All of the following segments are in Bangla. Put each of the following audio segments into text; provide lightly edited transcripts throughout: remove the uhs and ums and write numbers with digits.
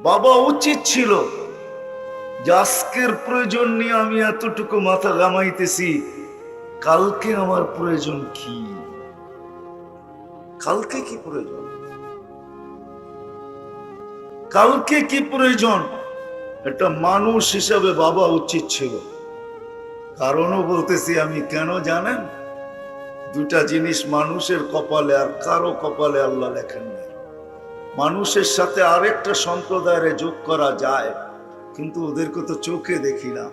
বাবা উচিত ছিল যে আজকের প্রয়োজন নিয়ে আমি এতটুকু মাথা ঘামাইতেছি, কালকে আমার প্রয়োজন কি, কালকে কি প্রয়োজন, কালকে কি প্রয়োজন, এটা মানুষ হিসাবে বাবা উচিত ছিল। কারণও বলতেছি আমি কেন জানেন? দুটা জিনিস মানুষের কপালে আর কারো কপালে আল্লাহ লেখেন নাই। মানুষের সাথে আরেকটা সম্প্রদায়ের যোগ করা যায়, কিন্তু ওদেরকে তো চোখে দেখি না,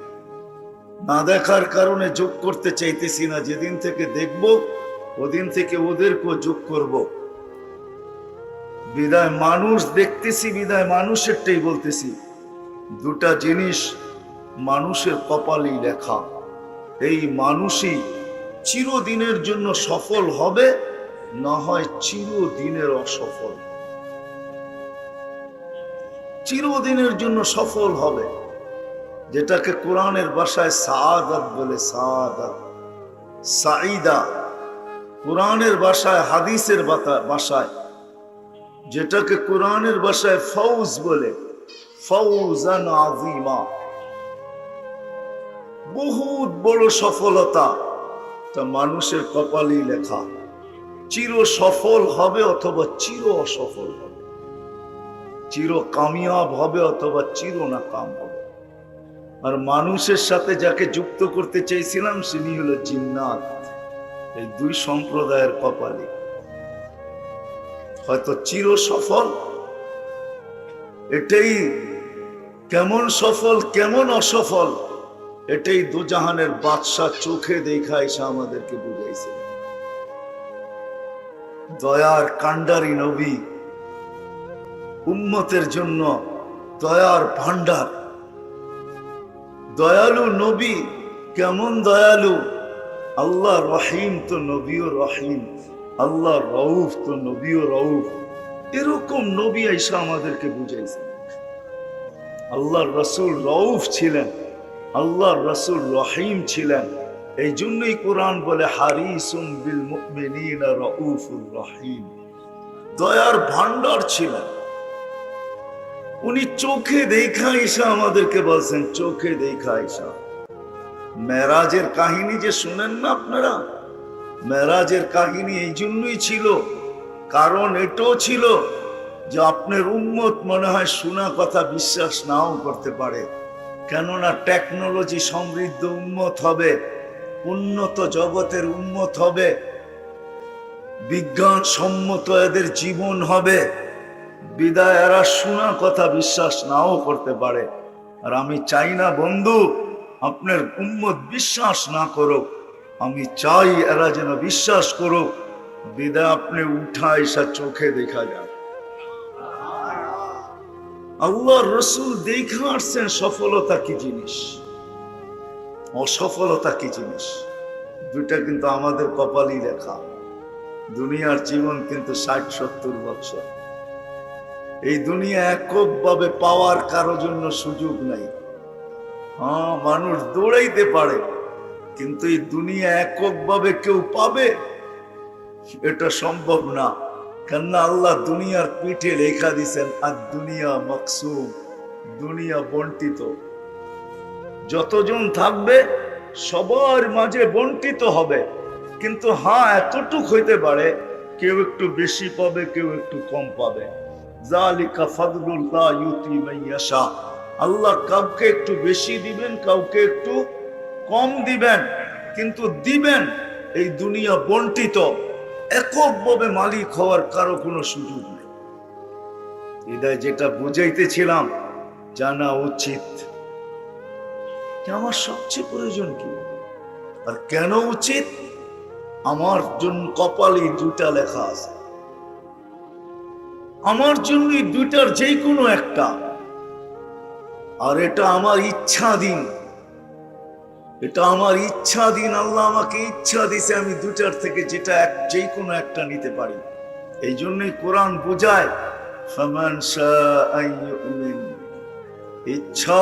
না দেখার কারণে যোগ করতে চাইতেছি না। যেদিন থেকে দেখব ওদিন থেকে ওদেরকেও যোগ করব। বিদায় মানুষ দেখতেছি, বিদায় মানুষেরটাই বলতেছি। দুটা জিনিস মানুষের কপালেই লেখা। এই মানুষই চিরদিনের জন্য সফল হবে, না হয় চিরদিনের অসফল। চিরদিনের জন্য সফল হবে, যেটাকে কোরআনের ভাষায় সাআদাত বলে, সাআদাত, সাঈদা। কোরআনের ভাষায়, হাদিসের ভাষায় যেটাকে কোরআনের ভাষায় ফৌজ বলে, ফৌজান আযীমা, বহুত বড় সফলতা। তা মানুষের কপালেই লেখা। চির সফল হবে অথবা চির অসফল হবে, চির কামিয়াব হবে অথবা চির নাকাম হবে। আর মানুষের সাথে যাকে যুক্ত করতে চাইছিলাম তিনি হলো জিন্নাত। এই দুই সম্প্রদায়ের কপালে হয়তো চির সফল, এটাই কেমন সফল কেমন অসফল এটাই দুজাহানের বাদশা চোখে দেখা এসে আমাদেরকে বুঝাইছে। দয়ার কান্ডারি নবী, উম্মতের জন্য দয়ার ভান্ডার, দয়ালু নবী। কেমন দয়ালু! আল্লাহ রহিম তো নবীও রহিম, আল্লাহ রউফ তো নবীও রউফ। এরকম নবী আইসা আমাদেরকে বুঝাইছে। আল্লাহর রাসূল রউফ ছিলেন, আল্লাহর রাসূল রহিম ছিলেন। এই জন্যই কোরআন বলে হারিসুম বিল মুমিনিনা রাউফুর রহিম। দয়ার ভান্ডার ছিলেন উনি। চোখে দেখা ঈসা আমাদেরকে বলছেন, চোখে দেখা ঈসা। মেরাজের কাহিনী যে শুনেন না আপনারা, মেরাজের কাহিনী এই জন্যই ছিল, কারণ এটাও ছিল যে আপনার উম্মত মনে হয় শোনা কথা বিশ্বাস নাও করতে পারে। কেননা টেকনোলজি সমৃদ্ধ উম্মত হবে, উন্নত জগতের উম্মত হবে, বিজ্ঞান সম্মত এদের জীবন হবে। বিদায় এরা শোনা কথা বিশ্বাস নাও করতে পারে। আর আমি চাই না বন্ধু আপনার উম্মত বিশ্বাস না করুক, আমি চাই এরা যেন বিশ্বাস করুক। বিদায় আপনি উঠা এসা চোখে দেখা যান। আল্লাহর রাসূল দেখে আসছেন সফলতা কি জিনিস, অসফলতা কি জিনিস। দুইটা কিন্তু আমাদের কপালই লেখা। দুনিয়ার জীবন কিন্তু ৬০-৭০ বছর। এই দুনিয়া এককভাবে পাওয়ার কারোর জন্য সুযোগ নাই। হ্যাঁ, মানুষ দৌড়াইতে পারে, কিন্তু এই দুনিয়া এককভাবে কেউ পাবে এটা সম্ভব না। কেননা আল্লাহ দুনিয়ার পিঠে লেখা দিছেন আর দুনিয়া মাকসুম, দুনিয়া বন্টিত। যতজন থাকবে সবার মাঝে বন্টিত হবে, কিন্তু হ্যাঁ এতটুক হইতে পারে কেউ একটু বেশি পাবে, কেউ একটু কম পাবে। যালিকা ফাদলুল্লাহ ইউতি মান ইয়াশা। আল্লাহ কাউকে একটু বেশি দিবেন, কাউকে একটু কম দিবেন, কিন্তু দিবেন। এই দুনিয়া বন্টিত, এককভাবে মালিক হওয়ার কারো কোনো সুযোগ নেই। হৃদয় যেটা বুঝাইতেছিলাম, জানা উচিত যে আমার সবচেয়ে প্রয়োজন কি আর কেন উচিত। আমার জন্য কপালে দুইটা লেখা আছে, আমার জন্য দুইটার যে কোনো একটা। আর এটা আমার ইচ্ছাধীন, এটা আমার ইচ্ছাধীন। আল্লাহ আমাকে ইচ্ছা দিছে আমি দুটার থেকে যেটা যে কোনো একটা নিতে পারি। এই জন্যই কোরআন বোঝায় ফামান শাআ ইউমিন। ইচ্ছা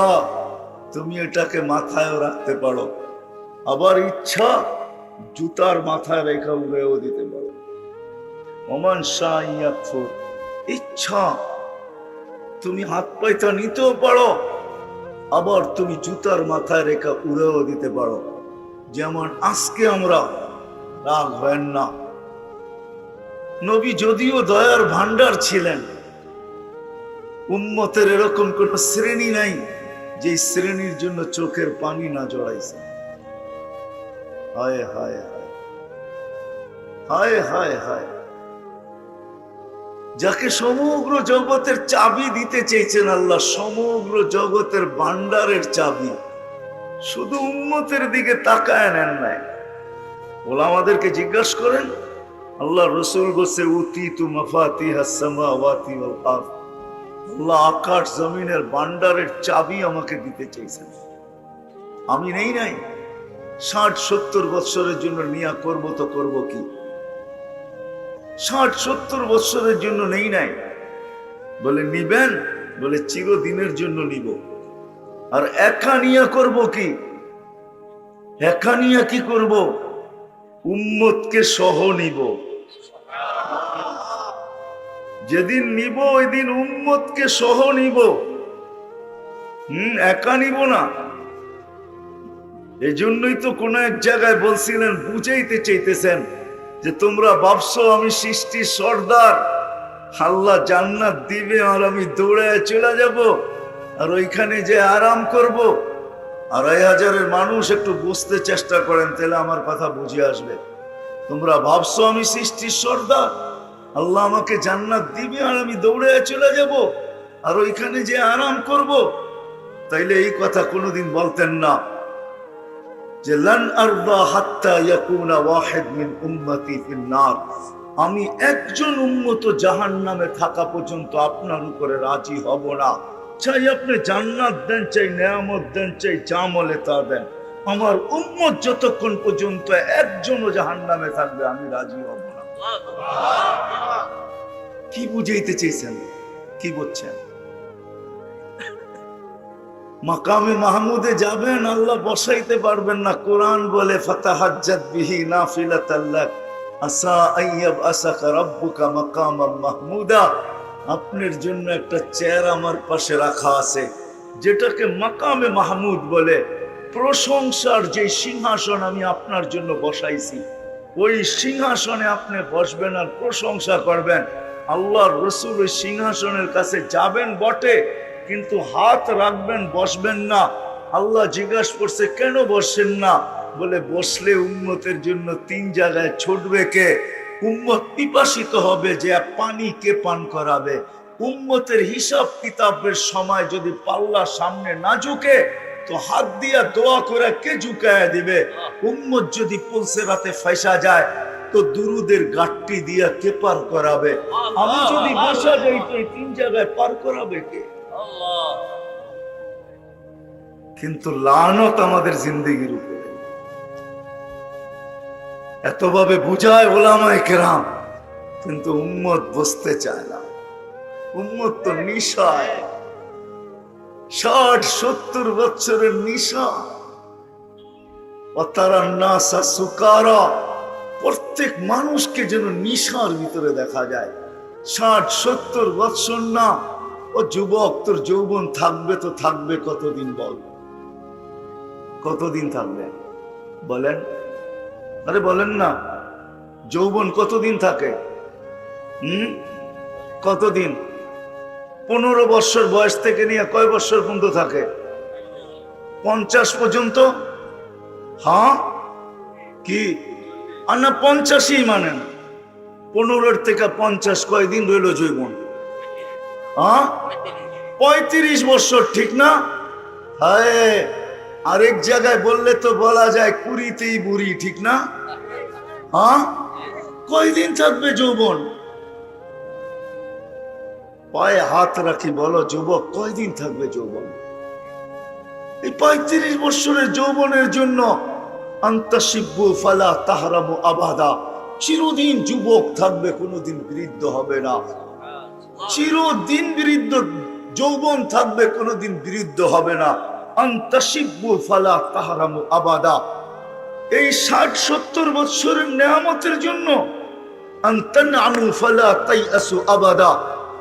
তুমি এটাকে মাথায়ও রাখতে পারো, আবার ইচ্ছা জুতার মাথায় রেখা উড়েও দিতে পারো। ওমান শাআ ইয়াকফুর। ইচ্ছা তুমি হাত পাইতা নিতেও পারো, আবার তুমি জুতার মাথায় রেখা উড়েও দিতে পারো। যেমন আজকে আমরা, রাগ হয় না, নবী যদিও দয়ার ভান্ডার ছিলেন, উম্মতের এরকম কোন শ্রেণী নাই যে শ্রেণীর জন্য চোখের পানি না জড়াইছে। হায় হায় হায় হায় হায় হায়, যাকে সমগ্র জগতের চাবি দিতে চেয়েছেন আল্লাহ, সমগ্র জগতের ভান্ডারের চাবি, শুধু উম্মতের দিকে তাকায় নেন নাই। ওলামাদেরকে জিজ্ঞাসা করেন, আল্লাহ রসুল বলছে উতিতু মাফাতিহাস সামাওয়াতি ওয়াল আরদ, আল্লাহ আকাশ জমিনের ভান্ডারের চাবি আমাকে দিতে চেয়েছেন, আমি নেই নাই। 60-70 বছরের জন্য নিয়া করব তো করব কি? 60-70 বছরের জন্য নেই নাই। বলে নিবেন? বলে চিরদিনের জন্য নিব। আর একা নিয়া করব কি? একা নিয়া কি করব? উম্মতকে সহ নিব। যেদিন নিব ওই দিন উম্মতকে সহ নিব, একা নিব না। এই জন্যই তো কোন এক জায়গায় বলছিলেন, বুঝাইতে চাইতেছেন যে তোমরা ভাবছো আমি সৃষ্টির সর্দার, আল্লাহ জান্নাত দিবে আর আমি দৌড়ায় চলে যাব আর ওইখানে যে আরাম করব। 2500 মানুষ একটু বুঝতে চেষ্টা করেন, তাহলে আমার কথা বুঝে আসবে। তোমরা ভাবছো আমি সৃষ্টির সর্দার, আল্লাহ আমাকে জান্নাত দিবে আর আমি দৌড়ায় চলে যাব আর ওইখানে যে আরাম করব, তাইলে এই কথা কোনোদিন বলতেন না যে লান আরদা হাত্তা ইয়াকুনা ওয়াহিদ মিন উম্মতি ফিন নার, আমি একজন উম্মত জাহান্নামে থাকা পর্যন্ত আপনার উপরে রাজি হব না। চাই আপনি জান্নাত দেন, চাই নেয়ামত দেন, চাই যা মলে তা দেন, আমার উম্মত যতক্ষণ পর্যন্ত একজনও জাহান্নামে থাকবে আমি রাজি হব না। কি বুঝাইতে চেয়েছেন? কি বলছেন? মাকামে মাহমুদে যাবেন, আল্লাহ বসাইতে পারবেন না। কোরআন বলে ফাতাহাজ্জাত বিহি নাফিলাতাল লাক আসা আইয়াব আসাকা রাব্বুকা মাকামাম মাহমুদা, আপনার জন্য একটা চেয়ার আমার পাশে রাখা আছে, যেটাকে মাকামে মাহমুদ বলে। প্রশংসার যে সিংহাসন আমি আপনার জন্য বসাইছি, ওই সিংহাসনে আপনি বসবেন আর প্রশংসা করবেন। আল্লাহর রাসূল ওই সিংহাসনের কাছে যাবেন বটে, কিন্তু হাত রাখবেন, বসবেন না। আল্লাহ জিজ্ঞাসা করছে কেন বসেন না? বলে বসলে উম্মতের জন্য 3 জায়গায় ছুটবে কে? উম্মত পিপাসিত হবে, যে পানি কে পান করাবে? উম্মতের হিসাব কিতাবের সময় যদি পাল্লা সামনে না ঝুঁকে, তো হাত দিয়া দোয়া করে কে ঝুঁকায় দিবে? উম্মত যদি পুলসেরাতে ফাঁসা যায়, তো দুরুদের গাট্টি দিয়া কে পার করাবে? আমি যদি বসা যাই, তো এই 3 জায়গায় পার করাবে কে? কিন্তু লানত আমাদের জিন্দেগির উপরে এতভাবে বুঝায় ওলামায়ে কেরাম, কিন্তু উম্মত বুঝতে চায় না। উম্মত তো নিশায়, 60-70 বছরের নিশা। অতারান্নাসা সুকারা, প্রত্যেক মানুষকে যেন নিশার ভিতরে দেখা যায়। 60-70 বছর না, ও যুবক, তোর যৌবন থাকবে তো থাকবে কতদিন? বল, কতদিন থাকবে বলেন? আরে বলেন না, যৌবন কতদিন থাকে? কতদিন? 15 বছর বয়স থেকে নিয়ে কয় বছর পর্যন্ত থাকে? 50 পর্যন্ত। হ্যাঁ কি আর না 85ই মানেন? 15 থেকে 50 কয়দিন রইল যৌবন? হ্যাঁ 35 বছর, ঠিক না? হ্যাঁ, আরেক জায়গায় বললে তো বলা যায় 20তেই বুড়ি, ঠিক না? হ্যাঁ, কয়দিন থাকবে যৌবন? পায়ে হাত রাখি, বলো যুবক, কয়দিন থাকবে যৌবন? এই 35 বছরের যৌবনের জন্য আন্তাসিব্বু ফালা তাহরামু আবাদা, চিরদিন যুবক থাকবে, কোনোদিন বৃদ্ধ হবে না। চিরদিন বৃদ্ধ যৌবন থাকবে, কোনোদিন বৃদ্ধ হবে না। আন্তাসিব্বু ফালা তাহরামু আবাদা, এই 60-70 বছরের নেয়ামতের জন্য আনতানআমু ফালা তাইআসু আবাদা,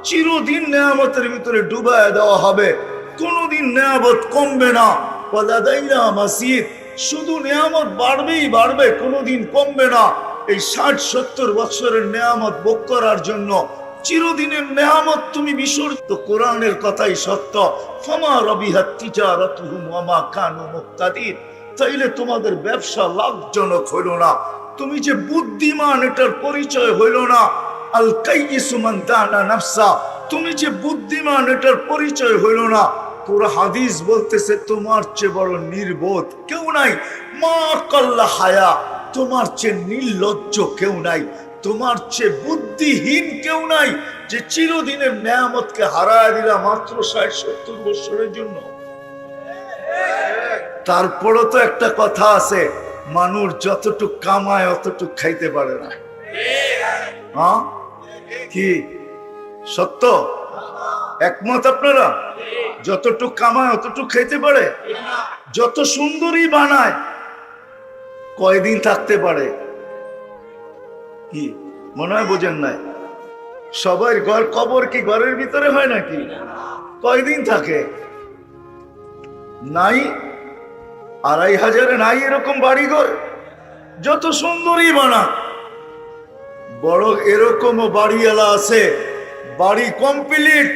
চিরদিন নেয়ামতের ভিতরে ডুবায় দেওয়া হবে, কোনোদিন নেয়ামত কমবে না। ওয়ালাদাইনা মাসিদ, শুধু নেয়ামত বাড়বেই বাড়বে, কোনোদিন কমবে না। এই 60-70 বছরের নেয়ামত ভোগ করার জন্য চিরদিনের নেয়ামত তুমি বিসর্জিত। কোরআনের কথাই সত্য, ফামা রাবিহাত তিজারাতুহুম ওয়া মা কানু মুক্তাদিন। তাইলে তোমাদের ব্যবসা লাভজনক হইল না, তুমি যে বুদ্ধিমান এটার পরিচয় হইল না। আল কাইয়িসু মান দানা নাফসা, তুমি যে বুদ্ধিমান এটার পরিচয় হইল না। পুরো হাদিস বলতেছে তোমার চেয়ে বড় নির্বোধ কেউ নাই। মা কাল্লা হায়া, তোমার চেয়ে নির্লজ্জ কেউ নাই, তোমার চেয়ে বুদ্ধিহীন কেউ নাই, যে চিরদিনের নেয়ামতকে হারায় দিলা মাত্র 60-70 বছরের জন্য। তারপরও তো একটা কথা আছে, মানুষ যতটুক কামায় অতটুক খাইতে পারে না। হ্যাঁ কি সত্য? একমত আপনারা? যতটুক কামায় অতটুক খাইতে পারে? যত সুন্দরী বানায় কয়দিন থাকতে পারে? কি মনে হয় বোঝেন নাই? সবার ঘর কবর কি ঘরের ভিতরে হয় নাকি? কয়দিন থাকে? নাই 2500 নাই এরকম বাড়ি ঘর, যত সুন্দরী বানা। বড় এরকমও বাড়িওয়ালা আছে, বাড়ি কমপ্লিট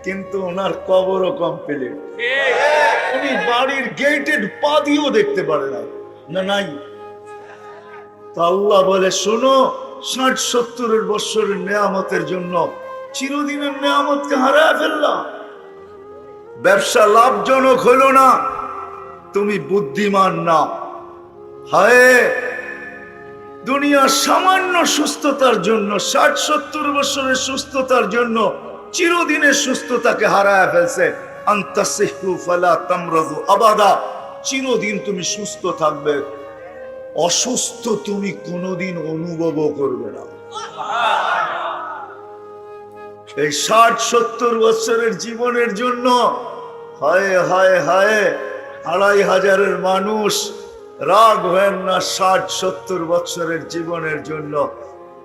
কিন্তু ওনার কবরও কমপ্লিট। উনি বাড়ির গেটের পা দিয়েও দেখতে পারে না। না নাই? তো আল্লাহ বলে শোনো, 60-70 বছরের নেয়ামতের জন্য চিরদিনের নেয়ামতকে হারায় ফেললাম। ব্যবসা লাভজনক হইল না, তুমি বুদ্ধিমান না। হায়, দুনিয়ার সামান্য সুস্থতার জন্য, 60-70 বছরের সুস্থতার জন্য চিরদিনের সুস্থতাকে হারায় ফেলছে। আনতাসিহু ফালা তামরাদু আবাদা, চিরদিন তুমি সুস্থ থাকবে, অসুস্থ তুমি কোনোদিন অনুভবও করবে না। এই 60-70 বছরের জীবনের জন্য হায় হায় হায়, 2500 মানুষ রাগ হয় না 60-70 বছরের জীবনের জন্য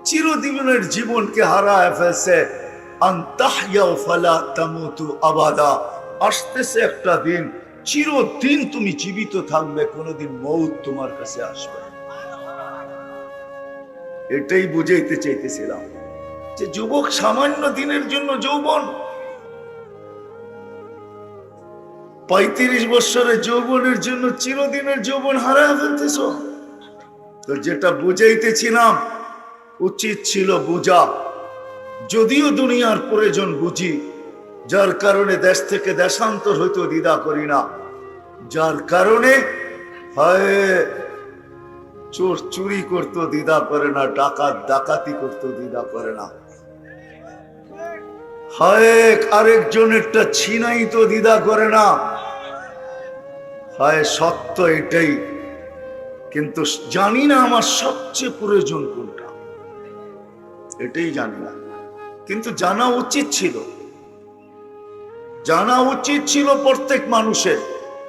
চিরদিনের জীবনকে হারায় ফেলছে। আনতাহইয়া ফালা তামুতু আবাদা, আসতেছে একটা দিন, চিরদিন তুমি জীবিত থাকবে, কোনোদিন মউত তোমার কাছে আসবে। এটাই বুঝাইতে চাইতেছিলাম যে যুবক, সামান্য দিনের জন্য যৌবন, 35 বছরের যৌবনের জন্য চিরদিনের যৌবন হারায় ফেলতেছ। তো যেটা বুঝাইতেছিলাম, উচিত ছিল বুঝা, যদিও দুনিয়ার প্রয়োজন বুঝি, যার কারণে দেশ থেকে দেশান্তর হইতে দ্বিধা করি না, যার কারণে হয় চোর চুরি করতে দ্বিধা করে না, ডাকাত ডাকাতি করতে দ্বিধা করে না, হয় আরেকজনেরটা ছিনাই তো দ্বিধা করে না। হয় সত্য এটাই, কিন্তু জানি না আমার সবচেয়ে প্রয়োজন কোনটা, এটাই জানি না। কিন্তু জানা উচিত ছিল, জানা উচিত ছিল প্রত্যেক মানুষের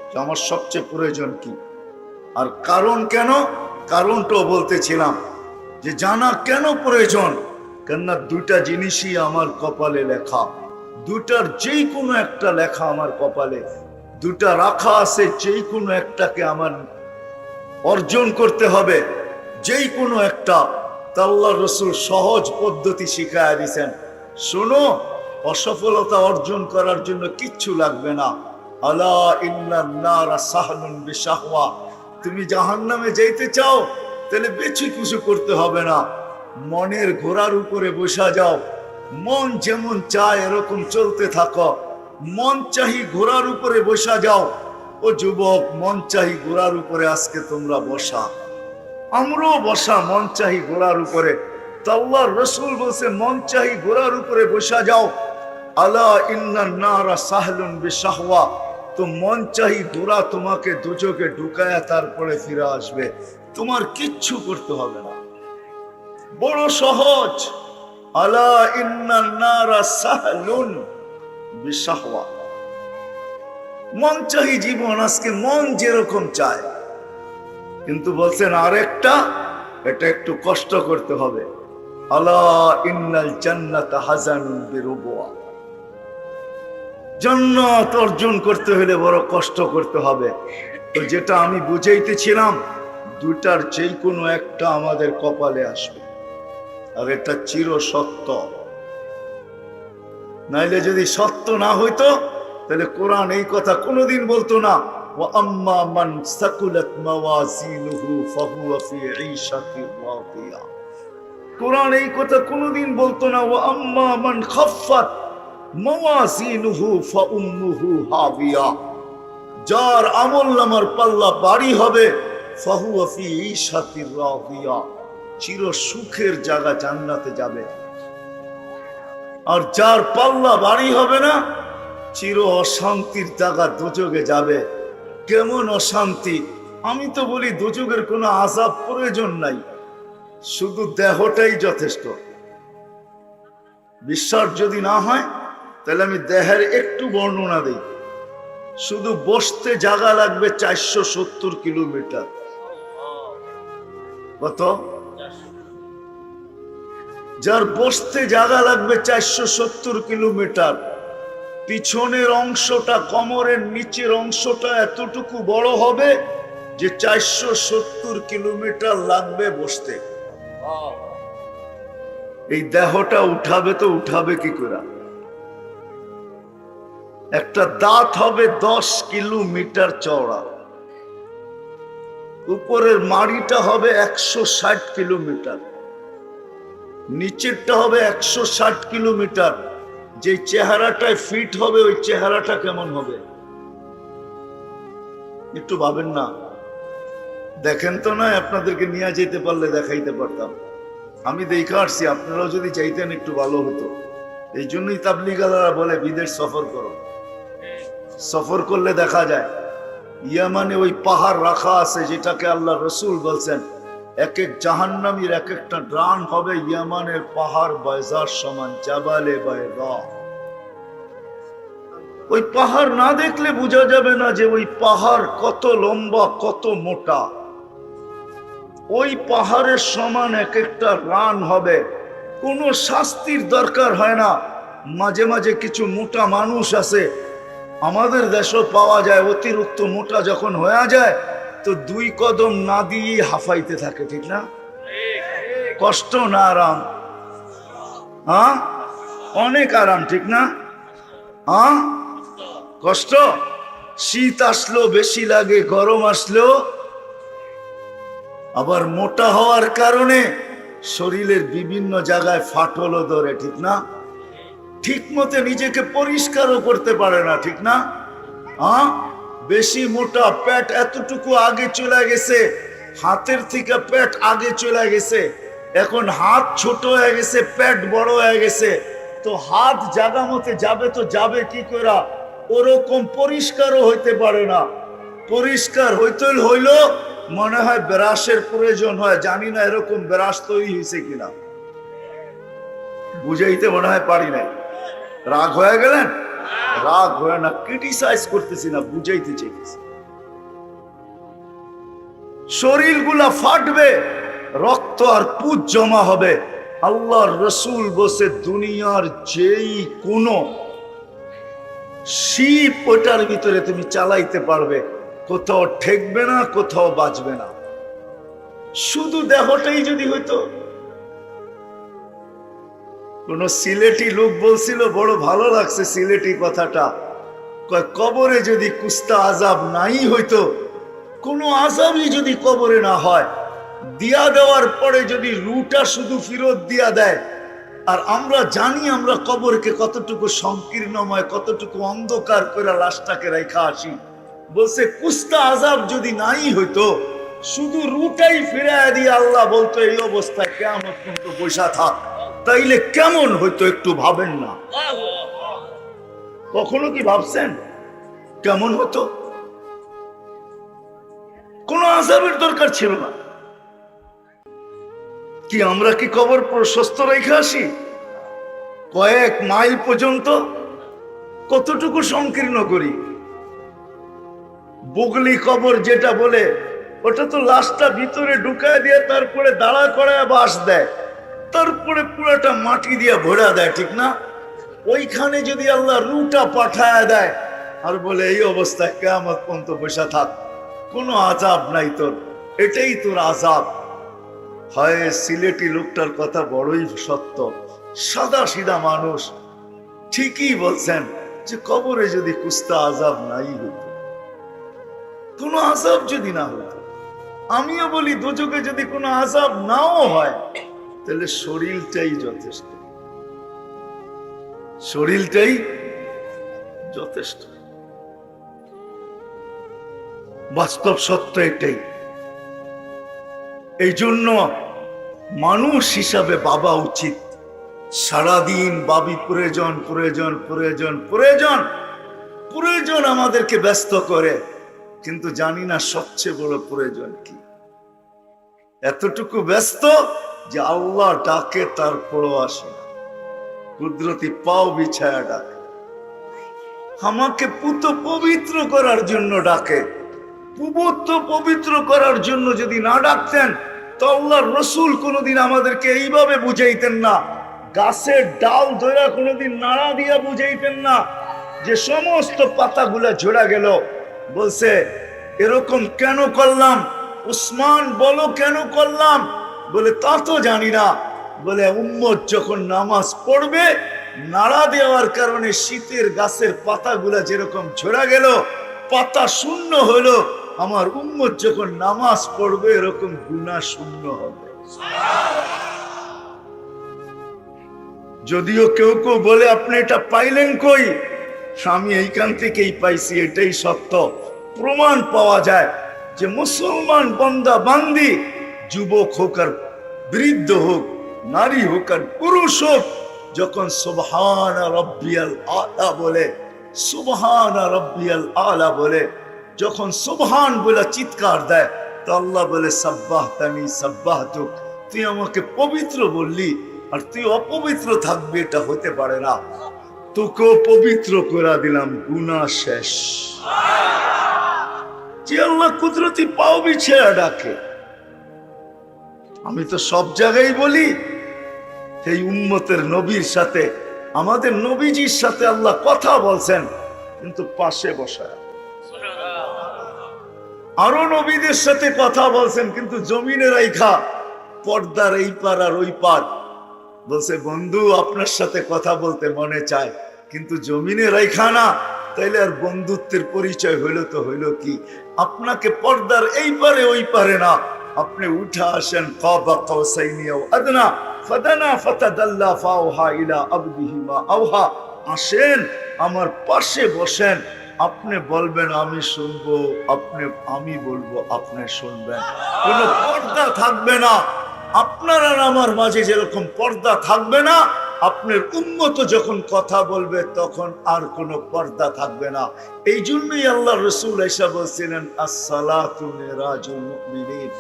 যে আমার সবচেয়ে প্রয়োজন কি আর কারণ কেন। কারণটাও বলতেছিলাম যে জানা কেন প্রয়োজন, কেননা দুইটা জিনিসই আমার কপালে লেখা, দুটার যেই কোনো একটা লেখা আমার কপালে, দুটা রাখা আছে, যেই কোনো একটাকে আমার অর্জন করতে হবে, যেই কোনো একটা। আল্লাহর রাসূল সহজ পদ্ধতি শিখায়া দিয়েছেন, শোনো, অসফলতা অর্জন করার জন্য কিচ্ছু লাগবে না। আলা ইন্নান নারা সাহলুন বিশাহওয়া, তুমি জাহান্নামে যাইতে চাও তাহলে বেশি কিছু করতে হবে না, মনের ঘোড়ার উপরে বসা যাও, মন যেমন চায় এরকম চলতে থাকো, মন চাহি ঘোড়ার উপরে বসা যাও। ও যুবক, মন চাহি ঘোড়ার উপরে আজকে তোমরা বসা, আমরাও বসা মন চাহি ঘোড়ার উপরে। তো আল্লাহর রাসূল বলছে মন চাহি ঘোড়ার উপরে বসা যাও। আলা ইন্নান নারা সাহলুন বিশাহওয়া, তো মন চাহি ঘোড়া তোমাকে দুচোখে ঢুকায়া তারপরে ফিরে আসবে, তোমার কিচ্ছু করতে হবে না, বড় সহজ। আলা ইন্নান নারা সাহলুন বিশাহওয়া, মন চাহি জীবন আজকে মন যেরকম চায়। কিন্তু বলছেন আরেকটা, এটা একটু কষ্ট করতে হবে। আলা ইন্নাল জান্নাতা হাজানুন বিরুবুয়া। জান্নাত অর্জন করতে হলে বড় কষ্ট করতে হবে। তো যেটা আমি বুঝাইতেছিলাম, দুটার যে কোনো একটা আমাদের কপালে আসবে, আর এটা চির সত্য। নাইলে যদি সত্য না হইতো তাহলে কোরআন এই কথা কোনোদিন বলতো না, ওয়া আম্মা মান সাকুলাত মাওয়াজিনুহু ফাহুয়া ফি ঈশাতির রাদিয়া। কোরআন এই কথা কোনোদিন বলতো না, ওয়া আম্মা মান খাফফাত মাওয়াজিনুহু ফাউম্মুহু হাবিয়া। যার আমলনামার পাল্লা ভারী হবে, ফাহুয়া ফি ঈশাতির রাদিয়া, চির সুখের জায়গা জান্নাতে যাবে। আর যার পাল্লা ভারী হবে না, চির অশান্তির জায়গা দোজখে যাবে। কেমন অশান্তি? আমি তো বলি দোজখের কোনো আযাব প্রয়োজন নাই, শুধু দেহটাই যথেষ্ট। বিশ্বাস যদি না হয় তাহলে আমি দেহের একটু বর্ণনা দিই। শুধু বসতে জায়গা লাগবে 470 কিলোমিটার। কত? যার বসতে জায়গা লাগবে 470 কিলোমিটার, পিছনের অংশটা, কোমরের নিচের অংশটা এতটুকু বড় হবে যে 470 কিলোমিটার লাগবে বসতে। এই দেহটা উঠাবে তো উঠাবে কি করে? একটা দাঁত হবে 10 কিলোমিটার চওড়া, উপরের মাড়িটা হবে 160 কিলোমিটার, নিচেরটা হবে 160 কিলোমিটার। যে চেহারাটায় ফিট হবে ওই চেহারাটা কেমন হবে একটু ভাবেন না? দেখেন তো না, আপনাদেরকে নিয়ে যেতে পারলে দেখাইতে পারতাম। আমি দেখে আসছি, আপনারাও যদি চাইতেন একটু ভালো হতো। এই জন্যই তাবলীগালারা বলে বিদেশ সফর করো। সফর করলে দেখা যায় ইয়ামানে ওই পাহাড় রাখা আছে, যেটাকে আল্লাহ রসুল বলছেন এক এক জাহান্নামীর এক একটা ডান হবে ইয়ামানের পাহাড় বায়জার সমান, জাবালে বায়দা। ওই পাহাড় না দেখলে বোঝা যাবে না যে ওই পাহাড় কত লম্বা, কত মোটা। ওই পাহাড়ের সমান এক একটা রান হবে, কোনো শাস্তির দরকার হয় না। মাঝে মাঝে কিছু মোটা মানুষ আছে, আমাদের দেশও পাওয়া যায়, অতিরিক্ত মোটা যখন হয়ে যায় তো 2 কদম না দিয়ে হাফাইতে থাকে, ঠিক না? কষ্ট না আরাম? হ্যাঁ, অনেক আরাম, ঠিক না? হ্যাঁ, কষ্ট। শীত আসলো বেশি লাগে, গরম আসলো। আবার মোটা হওয়ার কারণে শরীরের বিভিন্ন জায়গায় ফাটলও ধরে, ঠিক না? ঠিক মতো নিজেকে পরিষ্কারও করতে পারে না, ঠিক না? হ্যাঁ, বেশি মোটা, পেট এতটুকু আগে চলে গেছে, হাতের থেকে পেট আগে চলে গেছে। এখন হাত ছোট হয়ে গেছে, পেট বড় হয়ে গেছে, তো হাত জায়গা মতে যাবে তো যাবে কি করে? ওরকম পরিষ্কারও হইতে পারে না। পরিষ্কার হইতে হইল মনে হয় ব্রাশের প্রয়োজন হয়, জানি না এরকম ব্রাশ তৈরি হয়েছে কিনা, বুঝাইতে মনে হয় পারি নাই। রাগ হয়ে গেলেন? রাগ হয়ে না, ক্রিটিসাইজ করতেছি না, বুঝাইতে চাইতেছি। শরীরগুলা ফাটবে, রক্ত আর পুজ জমা হবে। আল্লাহর রসুল বসে দুনিয়ার যেই কোনো শিপ ওটার ভিতরে তুমি চালাইতে পারবে, কোথাও ঠেকবে না, কোথাও বাঁচবে না। শুধু দেহটাই যদি হইতো। কোন সিলেটি লোক বলছিল, বড় ভালো লাগছে সিলেটি কথাটা, কবরে যদি কুস্তা আজাব নাই হইতো, কোনো আজাবই যদি কবরে না হয়, দিয়া দেওয়ার পরে যদি রুটা শুধু ফেরত দিয়া দেয়, আর আমরা জানি আমরা কবরকে কতটুকু সংকীর্ণময়, কতটুকু অন্ধকার করে লাশটাকে রেখা আসি। বলছে কুস্তা আজাব যদি নাই হইতো, শুধু রুটাই ফিরাইয়া দিয়ে আল্লাহ বলতো এই অবস্থায় কিয়ামত পর্যন্ত বসা থাক, তাইলে কেমন হইতো একটু ভাবেন না? কখনো কি ভাবছেন কেমন হতো? কোন আযাবের দরকার ছিল না। কি আমরা কি কবর প্রশস্ত রেখে আসি? কয়েক মাইল পর্যন্ত কতটুকু সংকীর্ণ করি? বুগলি কবর যেটা বলে, ওটা তো লাশটা ভিতরে ঢুকায় দিয়ে তারপরে দাঁড়া করায় বাঁশ দেয়, তারপরে পুরাটা মাটি দিয়ে ভরা দেয়, ঠিক না? ওইখানে যদি আল্লাহ রুটা পাঠায় দেয় আর বলে এই অবস্থায় কিয়ামত পর্যন্ত বসে থাক, কোনো আযাব নাই তোর, এটাই তোর আযাব। হয় সিলেটি লোকটার কথা বড়ই সত্য, সাদা সিধা মানুষ, ঠিকই বলছেন যে কবরে যদি কুস্তা আযাব নাই হতো, কোনো আযাব যদি না হতো, আমিও বলি দোজখে যদি কোনো আযাব নাও হয়, তাহলে শরীরটাই যথেষ্ট, শরীরটাই যথেষ্ট। বাস্তব সত্য এটাই। এই জন্য মানুষ হিসাবে ভাবা উচিত, সারাদিন ভাবি প্রয়োজন প্রয়োজন প্রয়োজন প্রয়োজন প্রয়োজন আমাদেরকে ব্যস্ত করে, কিন্তু জানি না সবচেয়ে বড় প্রয়োজন কি। এতটুকু ব্যস্ত যে আল্লাহ ডাকে তারপরও আসে না, কুদরতি পাও বিছায়া ডাকে, আমাকে পুত পবিত্র করার জন্য ডাকে। পুবত্ব পবিত্র করার জন্য যদি না ডাকতেন তো আল্লাহর রাসূল কোনোদিন আমাদেরকে এইভাবে বুঝাইতেন না, গাছের ডাল ধরে কোনোদিন নাড়া দিয়া বুঝাইতেন না যে সমস্ত পাতাগুলা ঝরা গেল। বলছে এরকম কেন করলাম উসমান, বলো কেন করলাম? বলে তা তো জানি না। বলে উম্মত যখন নামাজ পড়বে, নাড়া দেওয়ার কারণে শীতের গাছের পাতাগুলা যেরকম ঝরা গেল, পাতা শূন্য হলো, আমার উম্মত যখন নামাজ পড়বে এরকম গুনাহ শূন্য হবে। যদিও কেউ কেউ বলে আপনি এটা পাইলেন কই, আমি এইখান থেকেই পাইছি, এটাই সত্য। প্রমাণ পাওয়া যায় যে মুসলমান বান্দা বান্দি, যুবক হোক আর বৃদ্ধ হোক, নারী হোক আর পুরুষ হোক, যখন সুবহান রাব্বিয়াল আলা বলে, সুবহান রাব্বিয়াল আলা বলে, যখন সুবহান বলে চিৎকার দেয়, তো আল্লাহ বলে সাব্বাহতানি সাব্বাহতুক, তুই আমাকে পবিত্র বললি আর তুই অপবিত্র থাকবি, এটা হতে পারে না, তোকেও পবিত্র করে দিলাম, গুনাহ শেষ। যে আল্লাহ কুদরতি পাও বিছিয়ে ডাকে। আমি তো সব জায়গায় বলি এই উম্মতের নবীর সাথে, আমাদের নবীজির সাথে আল্লাহ কথা বলছেন, কিন্তু পাশে বসায়। আরো নবীদের সাথে কথা বলছেন, কিন্তু জমিনে রাইখা পর্দার এই পার আর ওই পার। বলছে বন্ধু আপনার সাথে কথা বলতে মনে চায়, কিন্তু জমিনে রাইখা না, তাইলে আর বন্ধুত্বের পরিচয় হইল তো হইল কি? আপনাকে পর্দার এই পারে ওই পারে না, আপনি উঠা আসেন কাবা কাউসাইনি আও আদনা ফাদানা ফাতাদাল্লা ফাওহা ইলা আবদিহি মা আওহা, আসেন আমার পাশে বসেন, আপনি বলবেন আমি শুনবো, আমি বলবো আপনি শুনবেন, কোনো পর্দা থাকবে না। আপনার আর আমার মাঝে যেরকম পর্দা থাকবে না, আপনার উম্মত যখন কথা বলবে তখন আর কোনো পর্দা থাকবে না। এই জন্যই আল্লাহ রাসূল এসে বলছিলেন আসসালাতু মিরাজুল মুমিনিন,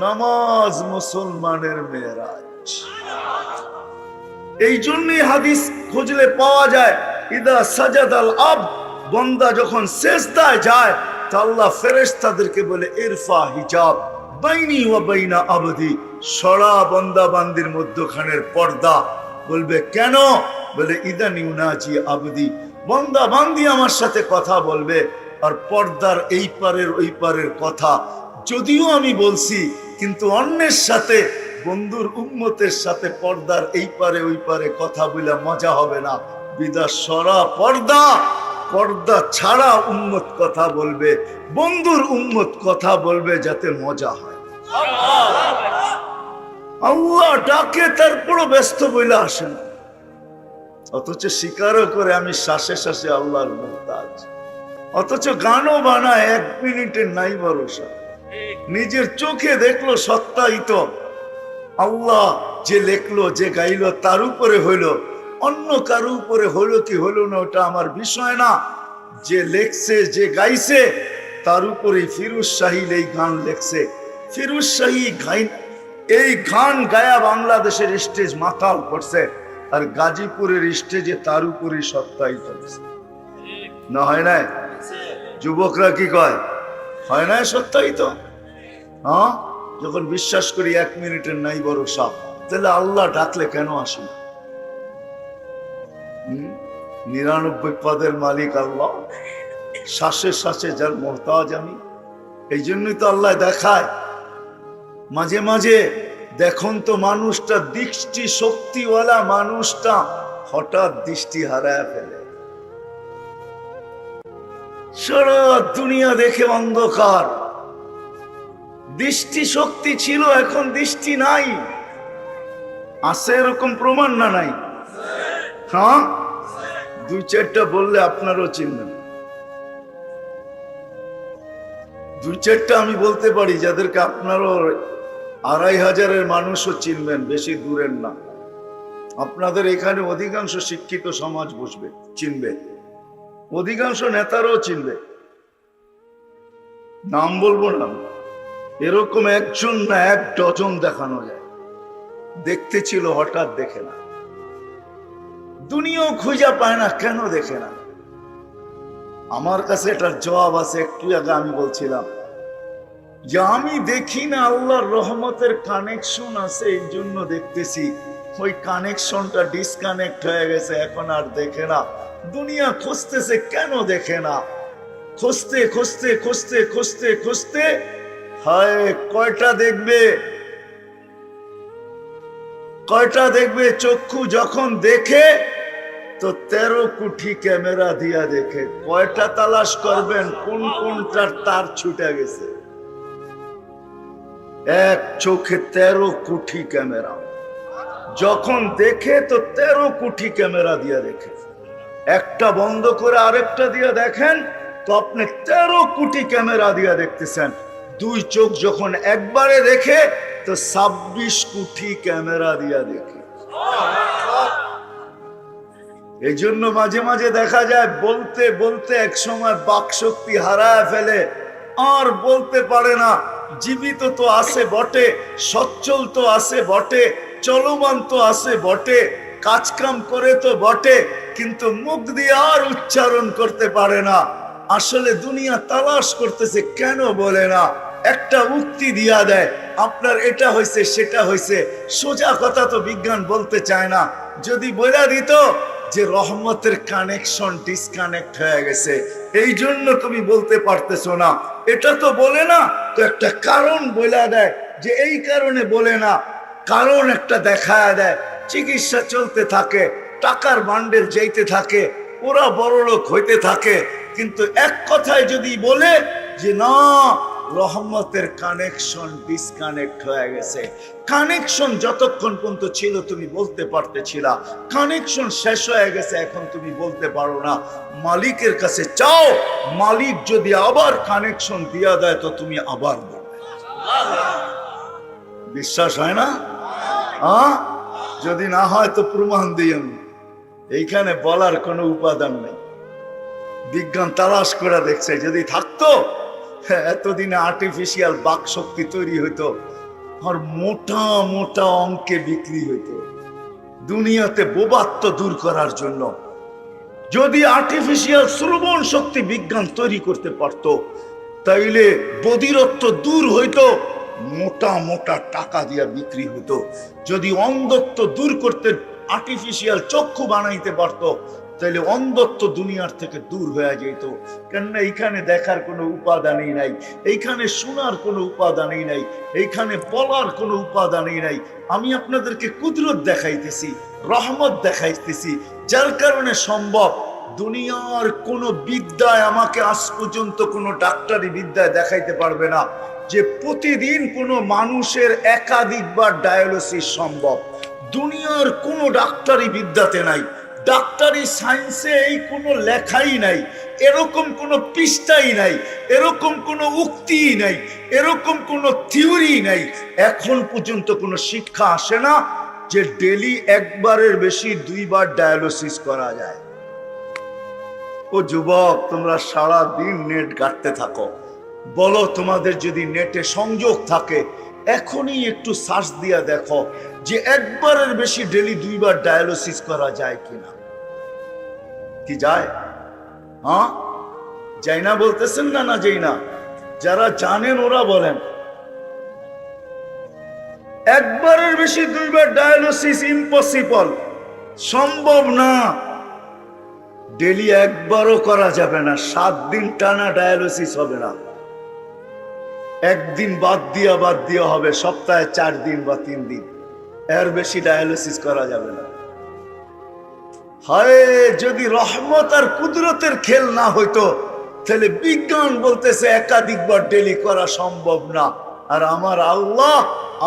নামাজ মুসলমানের মেরাজ। এই জন্যই হাদিস খুঁজলে পাওয়া যায়, ইদা সাজাদাল আবদ, বান্দা যখন সিজদায় যায় তো আল্লাহ ফেরেশতাদেরকে বলে ইরফা হিজাব বাইনি ওয়া বাইনা আবদি, সরা বান্দা বান্দির মধ্যখানের পর্দা। বলবে কেন? বলে ইদান ইউনাজি আবদি, বান্দা বান্দি আমার সাথে কথা বলবে, আর পর্দার এই পারের ওই পারের কথা যদিও আমি বলছি, কিন্তু অন্যের সাথে, বন্ধুর উম্মতের সাথে পর্দার এই পারে ওই পারে কথা বলে মজা হবে না। বিদা সরা পর্দা, পর্দা ছাড়া উম্মত কথা বলবে, বন্ধুর উম্মত কথা বলবে যাতে মজা হয়। আল্লাহ ডাকে তারপরও ব্যস্ত বইলে আসে না, অথচ স্বীকারও করে আমি শ্বাসে শ্বাসে আল্লাহর মুহতাজ, অথচ গানও বানায় 1 মিনিটের নাই ভরসা। নিজের চোখে দেখলো সত্যায়িত, আল্লাহ যে লেখলো যে গাইলো তার উপরে হইল, অন্য কারো উপরে হলো কি হলো না ওটা আমার বিষয় না। যে লেখছে যে গাইছে তার উপরে ফিরোজ শাহী এই গান লেখছে। ফিরোজ শাহী এই গান গায়া বাংলাদেশের স্টেজ মাতাল করছে, আর গাজীপুরের স্টেজে তার উপরে সত্যায়িত হয়েছে। না হয় না? যুবকরা কি কয়? হয় না সত্যায়িত? হ্যাঁ, যখন বিশ্বাস করি 1 মিনিটের নাই ভরসা, তাহলে আল্লাহ ডাকলে কেন আসে না? 99 পদের মালিক আল্লাহ, শ্বাসে শ্বাসে যার মোহতাজ আমি। এই জন্যই তো আল্লাহ দেখায় মাঝে মাঝে। দেখুন তো মানুষটা, দৃষ্টি শক্তিওয়ালা মানুষটা হঠাৎ দৃষ্টি হারায় ফেলে। সারা দুনিয়া দেখে অন্ধকার, দৃষ্টি শক্তি ছিল, এখন দৃষ্টি নাই। আছে এরকম প্রমাণ না নাই? হ্যাঁ, 2-4টা বললে আপনারও চিনবেন। 2-4টা আমি বলতে পারি যাদেরকে আপনারও 2500-এর মানুষও চিনবেন, বেশি দূরের না। আপনাদের এখানে অধিকাংশ শিক্ষিত সমাজ বসবে, চিনবে, অধিকাংশ নেতারাও চিনবে। নাম বলবো না, এরকম একজন না 1 ডজন দেখানো যায়। দেখতে ছিল, হঠাৎ দেখে না। দুনিয়াও খুঁজে পায় না, কেন দেখে না? আমার কাছে এটার জবাব আছে। একটু আগে আমি বলছিলাম যে আমি দেখি না, আল্লাহর রহমতের কানেকশন আছে, এই জন্য দেখতেছি। ওই কানেকশনটা ডিসকানেক্ট হয়ে গেছে, এখন আর দেখে না। দুনিয়া খুঁজতেছে, কেন দেখে না? খুঁজতে খুঁজতে খুঁজতে খুঁজতে খুঁজতে হায়, কয়টা দেখবে, কয়টা দেখবে? চক্ষু যখন দেখে তো 13 কোটি ক্যামেরা দিয়া দেখে। কয়টা তালাশ করবেন কোন কোনটার তার ছুটে গেছে? এক চোখে 13 কোটি ক্যামেরা। যখন দেখে তো 13 কোটি ক্যামেরা দিয়া দেখে। একটা বন্ধ করে আরেকটা দিয়া দেখেন তো আপনি 13 কোটি ক্যামেরা দিয়া দেখতেছেন। 2 চোখ যখন একবারে দেখে তো 26 কোটি ক্যামেরা দিয়া দেখে। এই জন্য মাঝে মাঝে দেখা যায় বলতে বলতে এক সময় বাক শক্তি হারায় ফেলে, আর বলতে পারে না। জীবিত তো আছে বটে, সচ্ছল তো আছে বটে, চলমান তো আছে বটে, কাজকাম করে তো বটে, কিন্তু মুখ দিয়ে আর উচ্চারণ করতে পারে না। আসলে দুনিয়া তালাশ করতেছে, কেন বলে না? একটা উক্তি দিয়া দেয়, আপনার এটা হয়েছে সেটা হয়েছে। সোজা কথা তো বিজ্ঞান বলতে চায় না। যদি বলে দিত যে রহমতের কানেকশন ডিসকানেক্ট হয়ে গেছে, এই জন্য তুমি বলতে পারতেছো না, এটা তো বলে না, তো একটা কারণ বলে দেয় যে এই কারণে বলে না। কারণ একটা দেখায় দেয়, চিকিৎসা চলতে থাকে, টাকার বান্ডেল যেতে থাকে, ওরা বড়লোক হইতে থাকে। কিন্তু এক কথায় যদি বলে যে না, রহমতের কানেকশন ডিসকানেক্ট হয়ে গেছে। কানেকশন যতক্ষণ পর্যন্ত ছিল তুমি বলতে পারতেছিলা, কানেকশন শেষ হয়ে গেছে, এখন তুমি বলতে পারো না। মালিকের কাছে চাও, মালিক যদি আবার কানেকশন দিয়া দেয় তো তুমি আবার বলবে। বিশ্বাস হয় না? যদি না হয় তো প্রমাণ দিই আমি। এইখানে বলার কোনো উপাদান নেই। বিজ্ঞান তালাশ করে দেখছে, যদি থাকতো এতদিনে আর্টিফিশিয়াল বাক শক্তি তৈরি হইতো, আর মোটা মোটা অঙ্কে বিক্রি হইতো দুনিয়াতে বোবাত্ম দূর করার জন্য। যদি আর্টিফিশিয়াল শ্রবণ শক্তি বিজ্ঞান তৈরি করতে পারতো, তাইলে বধিরত্ব দূর হইতো, মোটা মোটা টাকা দিয়া বিক্রি হইতো। যদি অন্ধত্ব দূর করতে আর্টিফিশিয়াল চক্ষু বানাইতে পারতো, তাহলে অন্ধত্ব দুনিয়ার থেকে দূর হয়ে যেত। কেননা এইখানে দেখার কোনো উপাদানই নাই, এইখানে শোনার কোনো উপাদানই নাই, এইখানে বলার কোনো উপাদানই নাই। আমি আপনাদেরকে কুদরত দেখাইতেছি, রহমত দেখাইতেছি, যার কারণে সম্ভব। দুনিয়ার কোনো বিদ্যায় আমাকে আজ পর্যন্ত কোনো ডাক্তারি বিদ্যায় দেখাইতে পারবে না যে প্রতিদিন কোনো মানুষের একাধিকবার ডায়ালিসিস সম্ভব। দুনিয়ার কোনো ডাক্তারি বিদ্যাতে নাই, ডাক্তারি সায়েন্সে এই কোনো লেখাই নাই, এরকম কোনো পৃষ্ঠাই নাই, এরকম কোনো উক্তিই নাই, এরকম কোনো থিওরি নাই। এখন পর্যন্ত কোনো শিক্ষা আসে না যে ডেলি একবারের বেশি 2 বার ডায়ালিসিস করা যায়। ও যুবক, তোমরা সারা দিন নেট ঘাঁটতে থাকো, বলো তোমাদের যদি নেটে সংযোগ থাকে এখনই একটু সার্চ দিয়া দেখো যে একবারের বেশি ডেলি 2 বার ডায়ালিসিস করা যায় কিনা। কি যায়? হ্যাঁ, যাই না বলতেছেন না? যাই না? যারা জানেন ওরা বলেন। একবারের বেশি দুইবার ডায়ালিসিস ইম্পসিবল, সম্ভব না। ডেলি একবারও করা যাবে না, 7 দিন টানা ডায়ালিসিস হবে না। একদিন বাদ দিয়া হবে, সপ্তাহে 4 দিন বা 3 দিন, এর বেশি ডায়ালিসিস করা যাবে না। হায়, যদি রহমত আর কুদরতের খেল না হইতো তাহলে বিজ্ঞান বলতেছে একাধিকবার ডেলি করা সম্ভব না। আর আমার আল্লাহ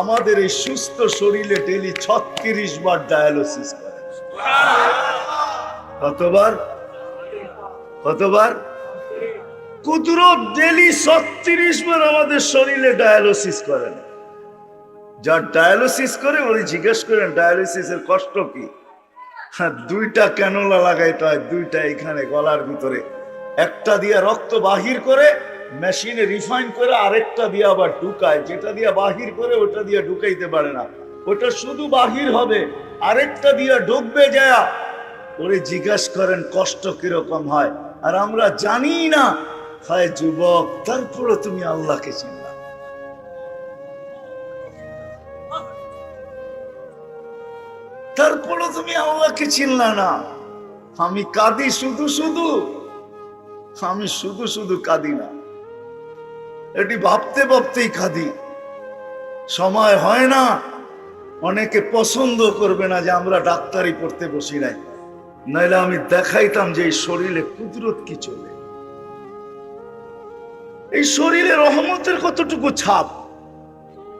আমাদের এই সুস্থ শরীরে ডেলি 36 বার ডায়ালিসিস করে। কতবার? কুদরত ডেলি 36 বার আমাদের শরীরে ডায়ালিসিস করেন। যার ডায়ালিসিস করে ওই জিজ্ঞেস করেন ডায়ালিসিসের কষ্ট কি। হ্যাঁ, 2টা ক্যানোলা লাগাইতে হয়, 2টা এখানে গলার ভিতরে, একটা দিয়ে রক্ত বাহির করে মেশিনে রিফাইন করে, আরেকটা দিয়ে আবার ঢুকায়। যেটা দিয়ে বাহির করে ওটা দিয়ে ঢুকাইতে পারে না, ওটা শুধু বাহির হবে, আরেকটা দিয়ে ঢুকবে যায়। ওরে জিজ্ঞেস করেন কষ্ট কিরকম হয়, আর আমরা জানি না। হয় যুবক, তারপরে তুমি আল্লাহকে চিনলা, তারপরে তুমি আল্লাহকে চিনলা না। আমি কাঁদি আমি শুধু কাঁদি না, এটি ভাবতেই কাঁদি। সময় হয় না, অনেকে পছন্দ করবে না যে আমরা ডাক্তারি পড়তে বসি নাই, নাইলে আমি দেখাইতাম যে এই শরীরে কুদরত কি চলে, এই শরীরে রহমতের কতটুকু ছাপ,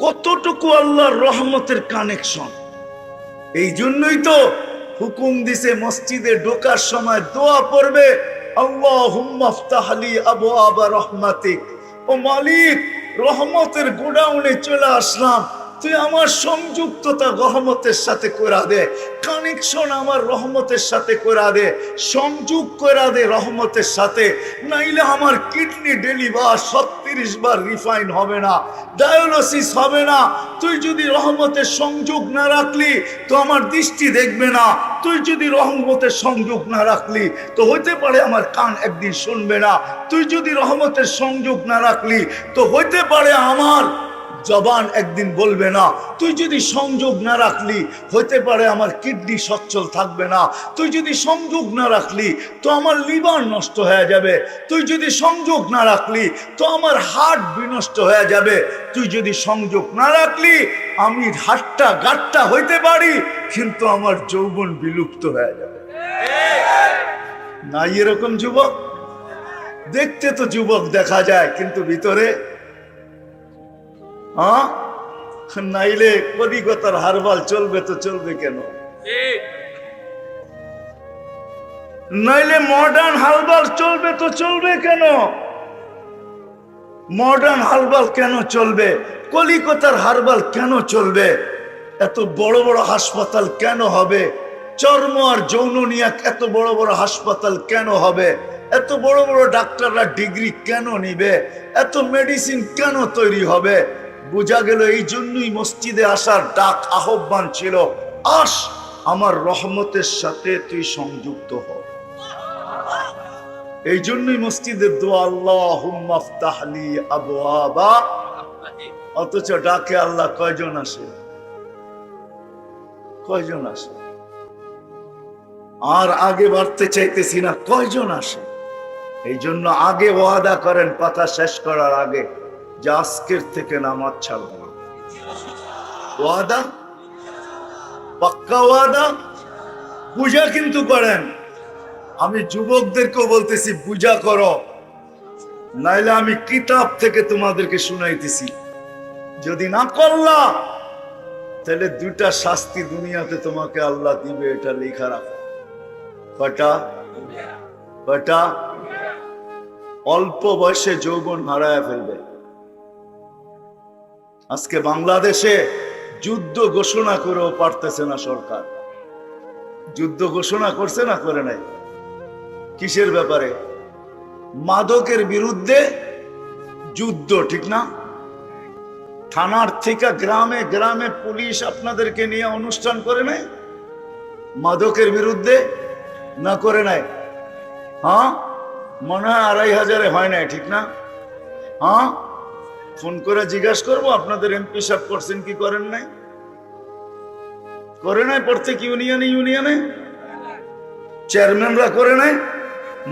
কতটুকু আল্লাহর রহমতের কানেকশন। এই জন্যই তো হুকুম দিছে মসজিদে ঢোকার সময় দোয়া পড়বে, আল্লাহুম্মা ফতাহলি আবওয়াবা রহমাতিক। ও মালিক, রহমতের গোডাউনে চলে আসলাম, তুই আমার সংযুক্ততা রহমতের সাথে করা দে, কানেকশন আমার রহমতের সাথে করা দে, সংযোগ করা দে রহমতের সাথে। নাইলে আমার কিডনি ডেলি 36 বার রিফাইন হবে না, ডায়ালিসিস হবে না। তুই যদি রহমতের সংযোগ না রাখলি তো আমার দৃষ্টি দেখবে না, তুই যদি রহমতের সংযোগ না রাখলি তো হইতে পারে আমার কান একদিন শুনবে না, তুই যদি রহমতের সংযোগ না রাখলি তো হইতে পারে আমার জবান একদিন বলবে না, তুই যদি সংযোগ না রাখলি হইতে পারে আমার কিডনি সচ্ছল থাকবে না, তুই যদি সংযোগ না রাখলি তো আমার লিভার নষ্ট হয়ে যাবে, তুই যদি সংযোগ না রাখলি তো আমার হার্ট বিনষ্ট হয়ে যাবে, তুই যদি সংযোগ না রাখলি আমি হাট্টা গাট্টা হইতে পারি কিন্তু আমার যৌবন বিলুপ্ত হয়ে যাবে। নাই এরকম যুবক? দেখতে তো যুবক দেখা যায় কিন্তু ভিতরে নাইলে কলিকতার হারবাল চলবে তো চলবে কেন? নাইলে মডার্ন হারবাল চলবে তো চলবে কেন? মডার্ন হারবাল কেন চলবে? কলিকতার হারবাল কেন চলবে? এত বড় বড় হাসপাতাল কেন হবে? চর্ম আর যৌন নিয়ে এত বড় বড় হাসপাতাল কেন হবে? এত বড় বড় ডাক্তাররা ডিগ্রি কেন নিবে? এত মেডিসিন কেন তৈরি হবে? বোঝা গেল এই জন্যই মসজিদে আসার ডাক, আহ্বান ছিল, আস আমার রহমতের সাথে তুই সংযুক্ত হ। এই জন্যই মসজিদের দোয়া আল্লাহুম্মা ফতাহলি আবওয়াবা। অথচ ডাকে আল্লাহ কয়জন আসে? কয়জন আসে? আর আগে বাড়তে চাইতেছি না, কয়জন আসে? এই জন্য আগে ওয়াদা করেন কথা শেষ করার আগে যে আজকের থেকে নামাজ ছাড়ব না। ওয়াদা, পাক্কা ওয়াদা। পূজা কিন্তু করেন। আমি যুবকদেরকেও বলতেছি পূজা করো, নাইলে আমি কিতাব থেকে তোমাদেরকে শুনাইতেছি। যদি না করলা তাহলে 2টা শাস্তি দুনিয়াতে তোমাকে আল্লাহ দিবে, এটা লেখা রাখো। কয়টা? অল্প বয়সে যৌবন হারায় ফেলবে। আজকে বাংলাদেশে যুদ্ধ ঘোষণা করেও পারতেছে না সরকার। যুদ্ধ ঘোষণা করছে না করে নাই? কিসের ব্যাপারে? মাদকের বিরুদ্ধে যুদ্ধ, ঠিক না? থানার থেকে গ্রামে গ্রামে পুলিশ আপনাদেরকে নিয়ে অনুষ্ঠান করে নাই? মাদকের বিরুদ্ধে না করে নাই? হ্যাঁ, মনে হয় 2500 হয় নাই, ঠিক না? হ্যাঁ, ফোন করে জিজ্ঞাসা করবো আপনাদের এমপি সাহেব করছেন কি করেন নাই? করে নাই প্রত্যেক ইউনিয়নে ইউনিয়নে চেয়ারম্যানরা করে নাই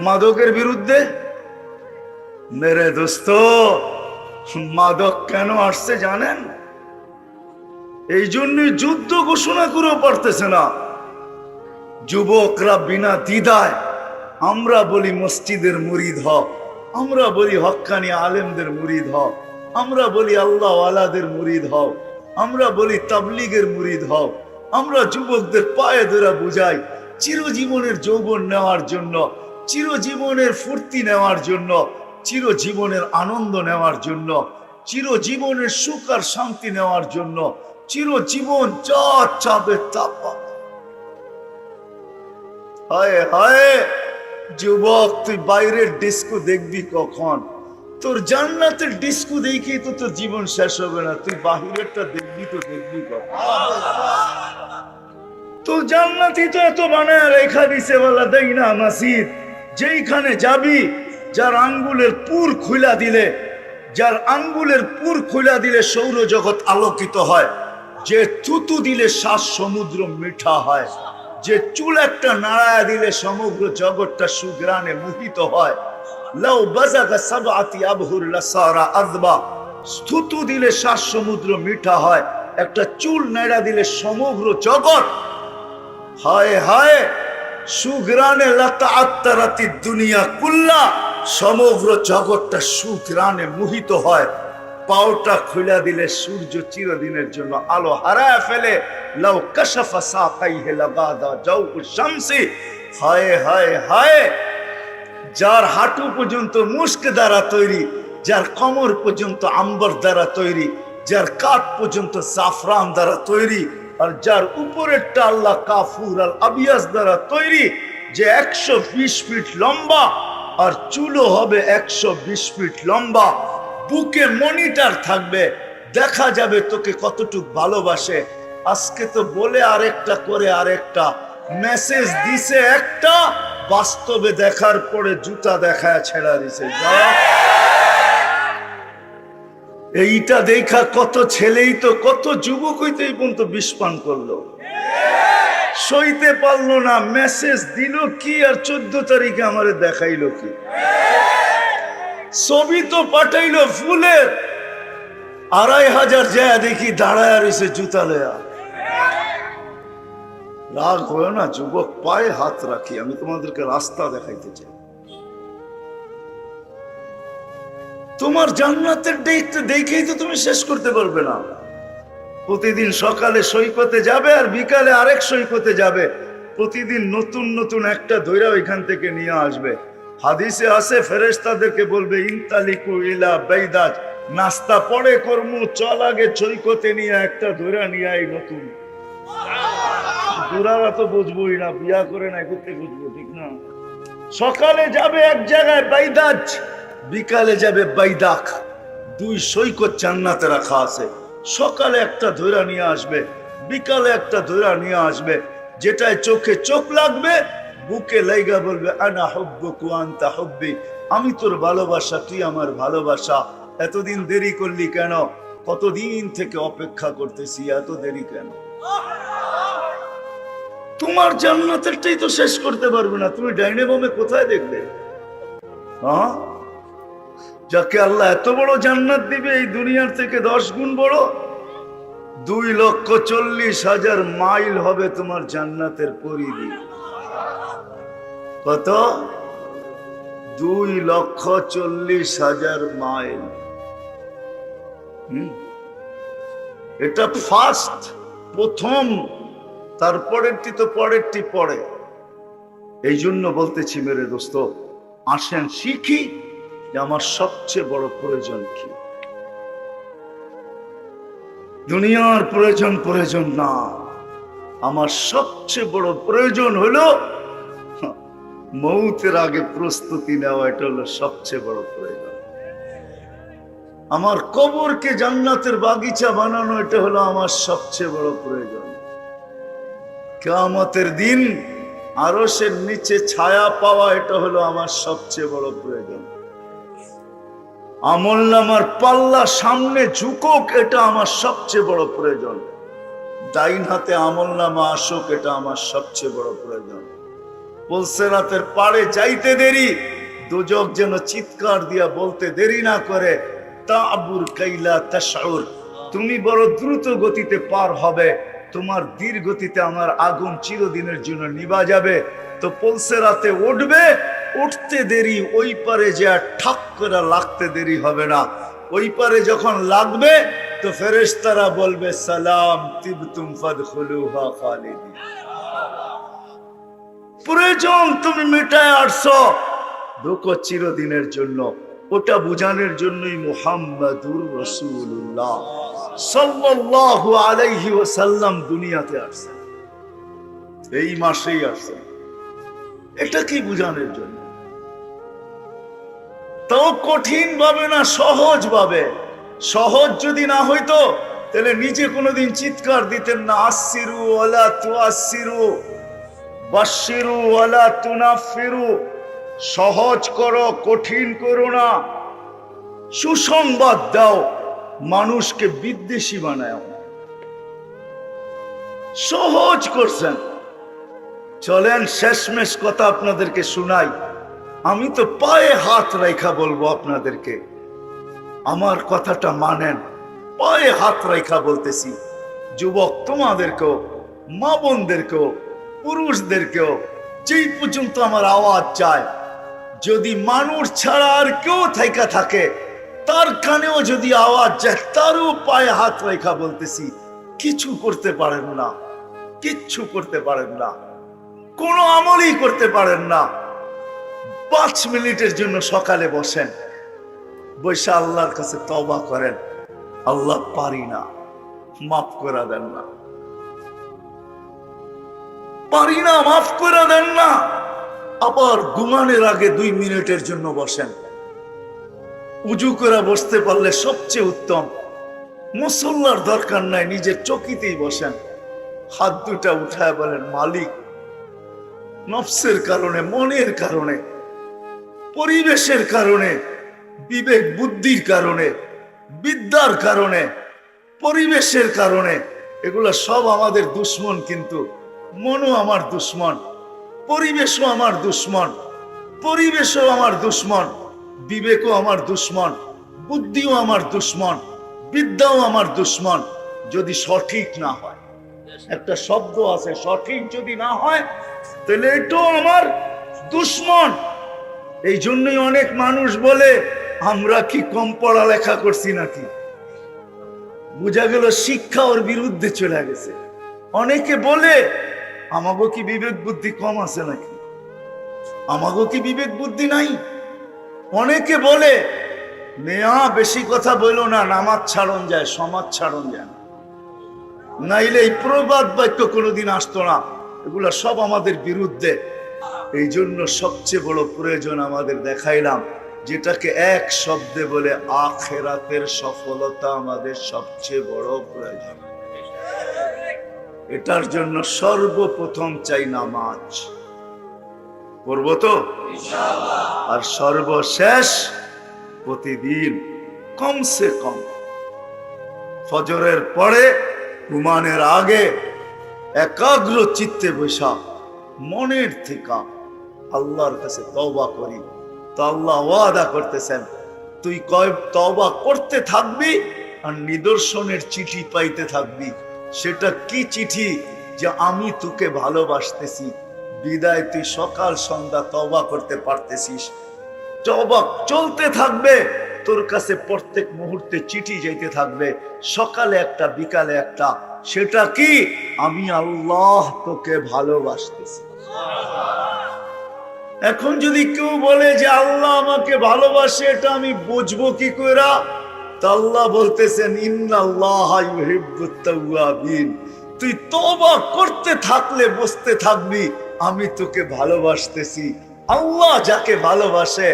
মাদকের বিরুদ্ধে। মেরে দোস্ত, মাদক কেন আসছে জানেন? এই জন্যই যুদ্ধ ঘোষণা করেও পারতেছে না। যুবকরা বিনা দ্বিধায় আমরা বলি মসজিদের মুরিদ হও, আমরা বলি হক্কানি আলেমদের মুরিদ হও, আমরা বলি আল্লাহ ওয়ালাদের মুরিদ হও, আমরা বলি তাবলীগের মুরিদ হও। আমরা যুবকদের পায়ে ধরে বুঝাই চিরজীবনের যৌবন নেওয়ার জন্য, চিরজীবনের ফুর্তি নেওয়ার জন্য, চিরজীবনের আনন্দ নেওয়ার জন্য, চিরজীবনের সুখ আর শান্তি নেওয়ার জন্য, চিরজীবন যা চাবে তা পাবে। হায় হায় যুবক, তুই বাইরের ডিস্কো দেখবি কখন? তোর জান্নাতের ডিস্কো দেখেই তো তোর জীবন শেষ হবে না। তুই বাহিরেরটা দেখবি তো দেখবি কখন? তোর জান্নাতি তো এত বানায় রেখা দিছে বলা দেই না মাসিদ, যেইখানে যাবি যার আঙ্গুলের পুর খুলা দিলে, যার আঙ্গুলের পুর খুলা দিলে সৌরজগৎ আলোকিত হয়, যে থুতু দিলে শ্বাস সমুদ্র মিঠা হয়, যে চুল একটা নাড়ায়া দিলে সমগ্র জগৎটা সুগ্রানে মোহিত হয়। লাউ বাজাগা সাবআতি আবহুর লাসারা আযবা, থুতু দিলে শ্বাস সমুদ্র মিঠা হয়, একটা চুল নাড়া দিলে সমগ্র জগৎ। হায় হায় সুগ্রানে লাতাআত্তারাতি দুনিয়া কুল্লা, সমগ্র জগৎটা সুগ্রানে মোহিত হয়। পাওটা খুলে দিলে সূর্য চিরদিনের জন্য আলো হারায় ফেলে। লাউ কাশাফা সাকাইহি লাগাদা জাওউ শামসি। হায় হায় হায়, যার হাঁটু পর্যন্ত মুস্ক দ্বারা তৈরি, যার কোমর পর্যন্ত আম্বর দ্বারা তৈরি, যার কাঁধ পর্যন্ত জাফরান দ্বারা তৈরি, আর যার উপরেরটা আল্লাহ কাফুর আল আবিয়াস দ্বারা তৈরি, যে 120 ফিট লম্বা আর চুলও হবে 120 ফিট লম্বা। বুকে মনিটর থাকবে, দেখা যাবে তোকে কতটুকু ভালোবাসে। আজকে তো বলে আরেকটা করে আরেকটা, মেসেজ দিছে একটা, বাস্তবে দেখার পরে জুতা দেখায় ছেড়া দিছে। এইটা দেখা কত ছেলেই তো, কত যুবক হইতেই পর্যন্ত বিষ পান করলো, সইতে পারলো না। মেসেজ দিল কি আর 14 তারিখে আমারে দেখাইলো কি? ছবি তো পাঠাইলো ফুলের, 2500 যায় দেখি দাঁড়ায় রয়েছে জুতা লয়া। রাগ হয় না যুবক, পায়ে হাত রাখি, আমি তোমাদেরকে রাস্তা দেখাইতে চাই। তোমার জান্নাতের দেখেই তো তুমি শেষ করতে পারবে না। প্রতিদিন সকালে সৈকতে যাবে আর বিকালে আরেক সৈকতে যাবে, প্রতিদিন নতুন নতুন একটা ধৈরা ওইখান থেকে নিয়ে আসবে। হাদিসে আছে ফেরেশতাদেরকে বলবে ইনতালিকু ইলা বাইদাজ, নাস্তা পরে কর্মু, চল আগে সৈকতে নিয়ে একটা ধৈরা নিয়ে আই নতুন। দুরারা তো বুঝবোই না, বিয়া করে নাই করতে বুঝবো, ঠিক না? সকালে যাবে এক জায়গায় বাইদাজ, বিকালে যাবে বাইদাক। দুই সৈকত জান্নাতে রাখা আছে। সকালে একটা ধৈরা নিয়ে আসবে, বিকালে একটা ধৈরা নিয়ে আসবে। যেটায় চোখে চোখ লাগবে, বুকে লাইগা বলবে আনা হুব্বুকা আনতা হুব্বি, আমি তোর ভালোবাসা, তুই আমার ভালোবাসা। এতদিন দেরি করলি কেন? কতদিন থেকে অপেক্ষা করতেছি, এত দেরি কেন? তোমার জান্নাতেরটাই তো শেষ করতে পারবে না, তুমি ডাইনে বামে কোথায় দেখবে? হ্যাঁ, যাকে আল্লাহ এত বড় জান্নাত দিবে, এই দুনিয়ার থেকে 10 গুণ বড়। 2,40,000 মাইল হবে তোমার জান্নাতের পরিধি। কত? 2,40,000 মাইল। এটা ফার্স্ট, প্রথম, তারপরেরটি তো পরেরটি পরে। এই জন্য বলতেছি মেরে দোস্ত, আসেন শিখি যে আমার সবচেয়ে বড় প্রয়োজন কি। দুনিয়ার প্রয়োজন না, আমার সবচেয়ে বড় প্রয়োজন হলো মৌতের আগে প্রস্তুতি নেওয়া। এটা হলো সবচেয়ে বড় প্রয়োজন। আমার কবরকে জান্নাতের বাগিচা বানানো, এটা হলো আমার সবচেয়ে বড় প্রয়োজন। কিয়ামতের দিন আরশের নিচে ছায়া পাওয়া, এটা হলো আমার সবচেয়ে বড় প্রয়োজন। আমলনামার পাল্লা সামনে ঝুঁকুক, এটা আমার সবচেয়ে বড় প্রয়োজন। ডাইন হাতে আমলনামা আসুক, এটা আমার সবচেয়ে বড় প্রয়োজন। পুলসিরাতের পাড়ে যাইতে দেরি, দুজক যেন চিৎকার দিয়া বলতে দেরি না করে, তা'বুর কাইলা তাশউর, তুমি বড় দ্রুত গতিতে পার হবে, তোমার ধীর গতিতে আমার আগুন চিরদিনের জন্য নিভা যাবে। তো পুলসিরাতে উঠবে, উঠতে দেরি, ওই পারে যে ঠাক করে লাগতে দেরি হবে না। ওই পারে যখন লাগবে তো ফেরেশতারা বলবে, সালাম তিবতুম ফাদখুলুহা খালিদিন। প্রয়োজন তুমি মিটায় আসছো, ঢোকো চিরদিনের জন্য। ওটা বুঝানোর জন্যই মুহাম্মাদুর রাসূলুল্লাহ সাল্লাল্লাহু আলাইহি ওয়াসাল্লাম দুনিয়াতে আসছেন, এই মাসেই আসছেন। এটা কি বুঝানোর জন্য? তাও কঠিন ভাবে না, সহজ ভাবে। সহজ যদি না হইতো তাহলে নিজে কোনোদিন চিৎকার দিতেন না, আসসিরু ওয়ালা তুআসসিরু, বাশশিরু ওয়ালা তুনাফিরু, সহজ করো কঠিন করো না, সুসংবাদ দাও, মানুষকে বিদ্বেষী বানায়। সহজ করছেন। চলেন শেষমেশ কথা আপনাদেরকে শুনাই। আমি তো পায়ে হাত রাইখা বলবো আপনাদেরকে, আমার কথাটা মানেন। পায়ে হাত রাইখা বলতেছি, যুবক তোমাদেরকেও, মা বোনদেরকেও, পুরুষদেরকেও, যেই পর্যন্ত আমার আওয়াজ যায়, যদি মানুষ ছাড়া আর কেউ থাইকা থাকে, তার কানেও যদি আওয়াজ যায়, তারও পায়ে হাত রাইখা বলতেছি, কিছু করতে পারেন না, কিচ্ছু করতে পারেন না, কোনো আমলই করতে পারেন না। 5 মিনিটের জন্য সকালে বসেন, বৈশা আল্লাহর কাছে তওবা করেন, আল্লাহ পারি না, মাফ করে দেন না, পারি না, মাফ করে দেন না। আবার ঘুমানোর আগে 2 মিনিটের জন্য বসেন, উজু করে বসতে পারলে সবচেয়ে উত্তম। মুসল্লার দরকার নাই, নিজের চকিতেই বসেন, হাত দুটা উঠায় বলেন, মালিক, নফসের কারণে, মনের কারণে, পরিবেশের কারণে, বিবেক বুদ্ধির কারণে, বিদ্যার কারণে, পরিবেশের কারণে, এগুলো সব আমাদের দুশ্মন। কিন্তু মনও আমার দুশ্মন, পরিবেশও আমার দুশ্মন, পরিবেশও আমার দুশ্মন, বিবেকও আমার দুশ্মন, বুদ্ধিও আমার দুশ্মন, বিদ্যাও আমার দুশ্মন। যদি সঠিক না হয়, একটা শব্দ আছে, সঠিক যদি না হয় তাহলে এটাও আমার দুশ্মন। এই জন্যই অনেক মানুষ বলে, আমরা কি কম পড়ালেখা করছি নাকি? বোঝা গেল শিক্ষা ওর বিরুদ্ধে চলে গেছে। অনেকে বলে, আমাগো কি বিবেক বুদ্ধি কম আছে নাকি? আমাগো কি বিবেক বুদ্ধি নাই? অনেকে বলে, মেয়া বেশি কথা বলো না, নামাজ ছাড়ন যায়, সমাজ ছাড়ন যায় না, নাইলে এই প্রবাদ বাক্য কোনোদিন আসতো না। এগুলা সব আমাদের বিরুদ্ধে। এই জন্য সবচেয়ে বড় প্রয়োজন আমাদের দেখাইলাম, যেটাকে এক শব্দে বলে আখিরাতের সফলতা আমাদের সবচেয়ে বড় প্রয়োজন। এটার জন্য সর্বপ্রথম চাই নামাজ পড়বো তো ইনশাআল্লাহ, আর সর্বশেষ প্রতিদিন কমসে কম ফজরের পরে ঘুমানোর আগে একাগ্র চিত্তে বসা মনের থেকে আল্লাহর কাছে তওবা করি। তো আল্লাহ ওয়াদা করতেছেন, তুই তওবা করতে থাকবি আর নিদর্শনের চিঠি পাইতে থাকবি। সেটা কি চিঠি? যে আমি তোকে ভালোবাসতেছি, বিদায় তুই সকাল সন্ধ্যা তওবা করতে পারতেছিস। তওবা চলতে থাকবে, তোর কাছে প্রত্যেক মুহূর্তে চিঠি যাইতে থাকবে, সকালে একটা বিকালে একটা। সেটা কি? আমি আল্লাহ তোকে ভালোবাসতেছি। এখন যদি কেউ বলে যে আল্লাহ আমাকে ভালোবাসে, এটা আমি বুঝবো কি কইরা? তা আল্লাহ বলতেছেন, ইন্নাল্লাহা ইউহিব্বুত তাওয়াবিন। তুই তওবা করতে থাকলে বুঝতে থাকবি আমি তোকে ভালোবাসতেছি। আল্লাহ যাকে ভালোবাসে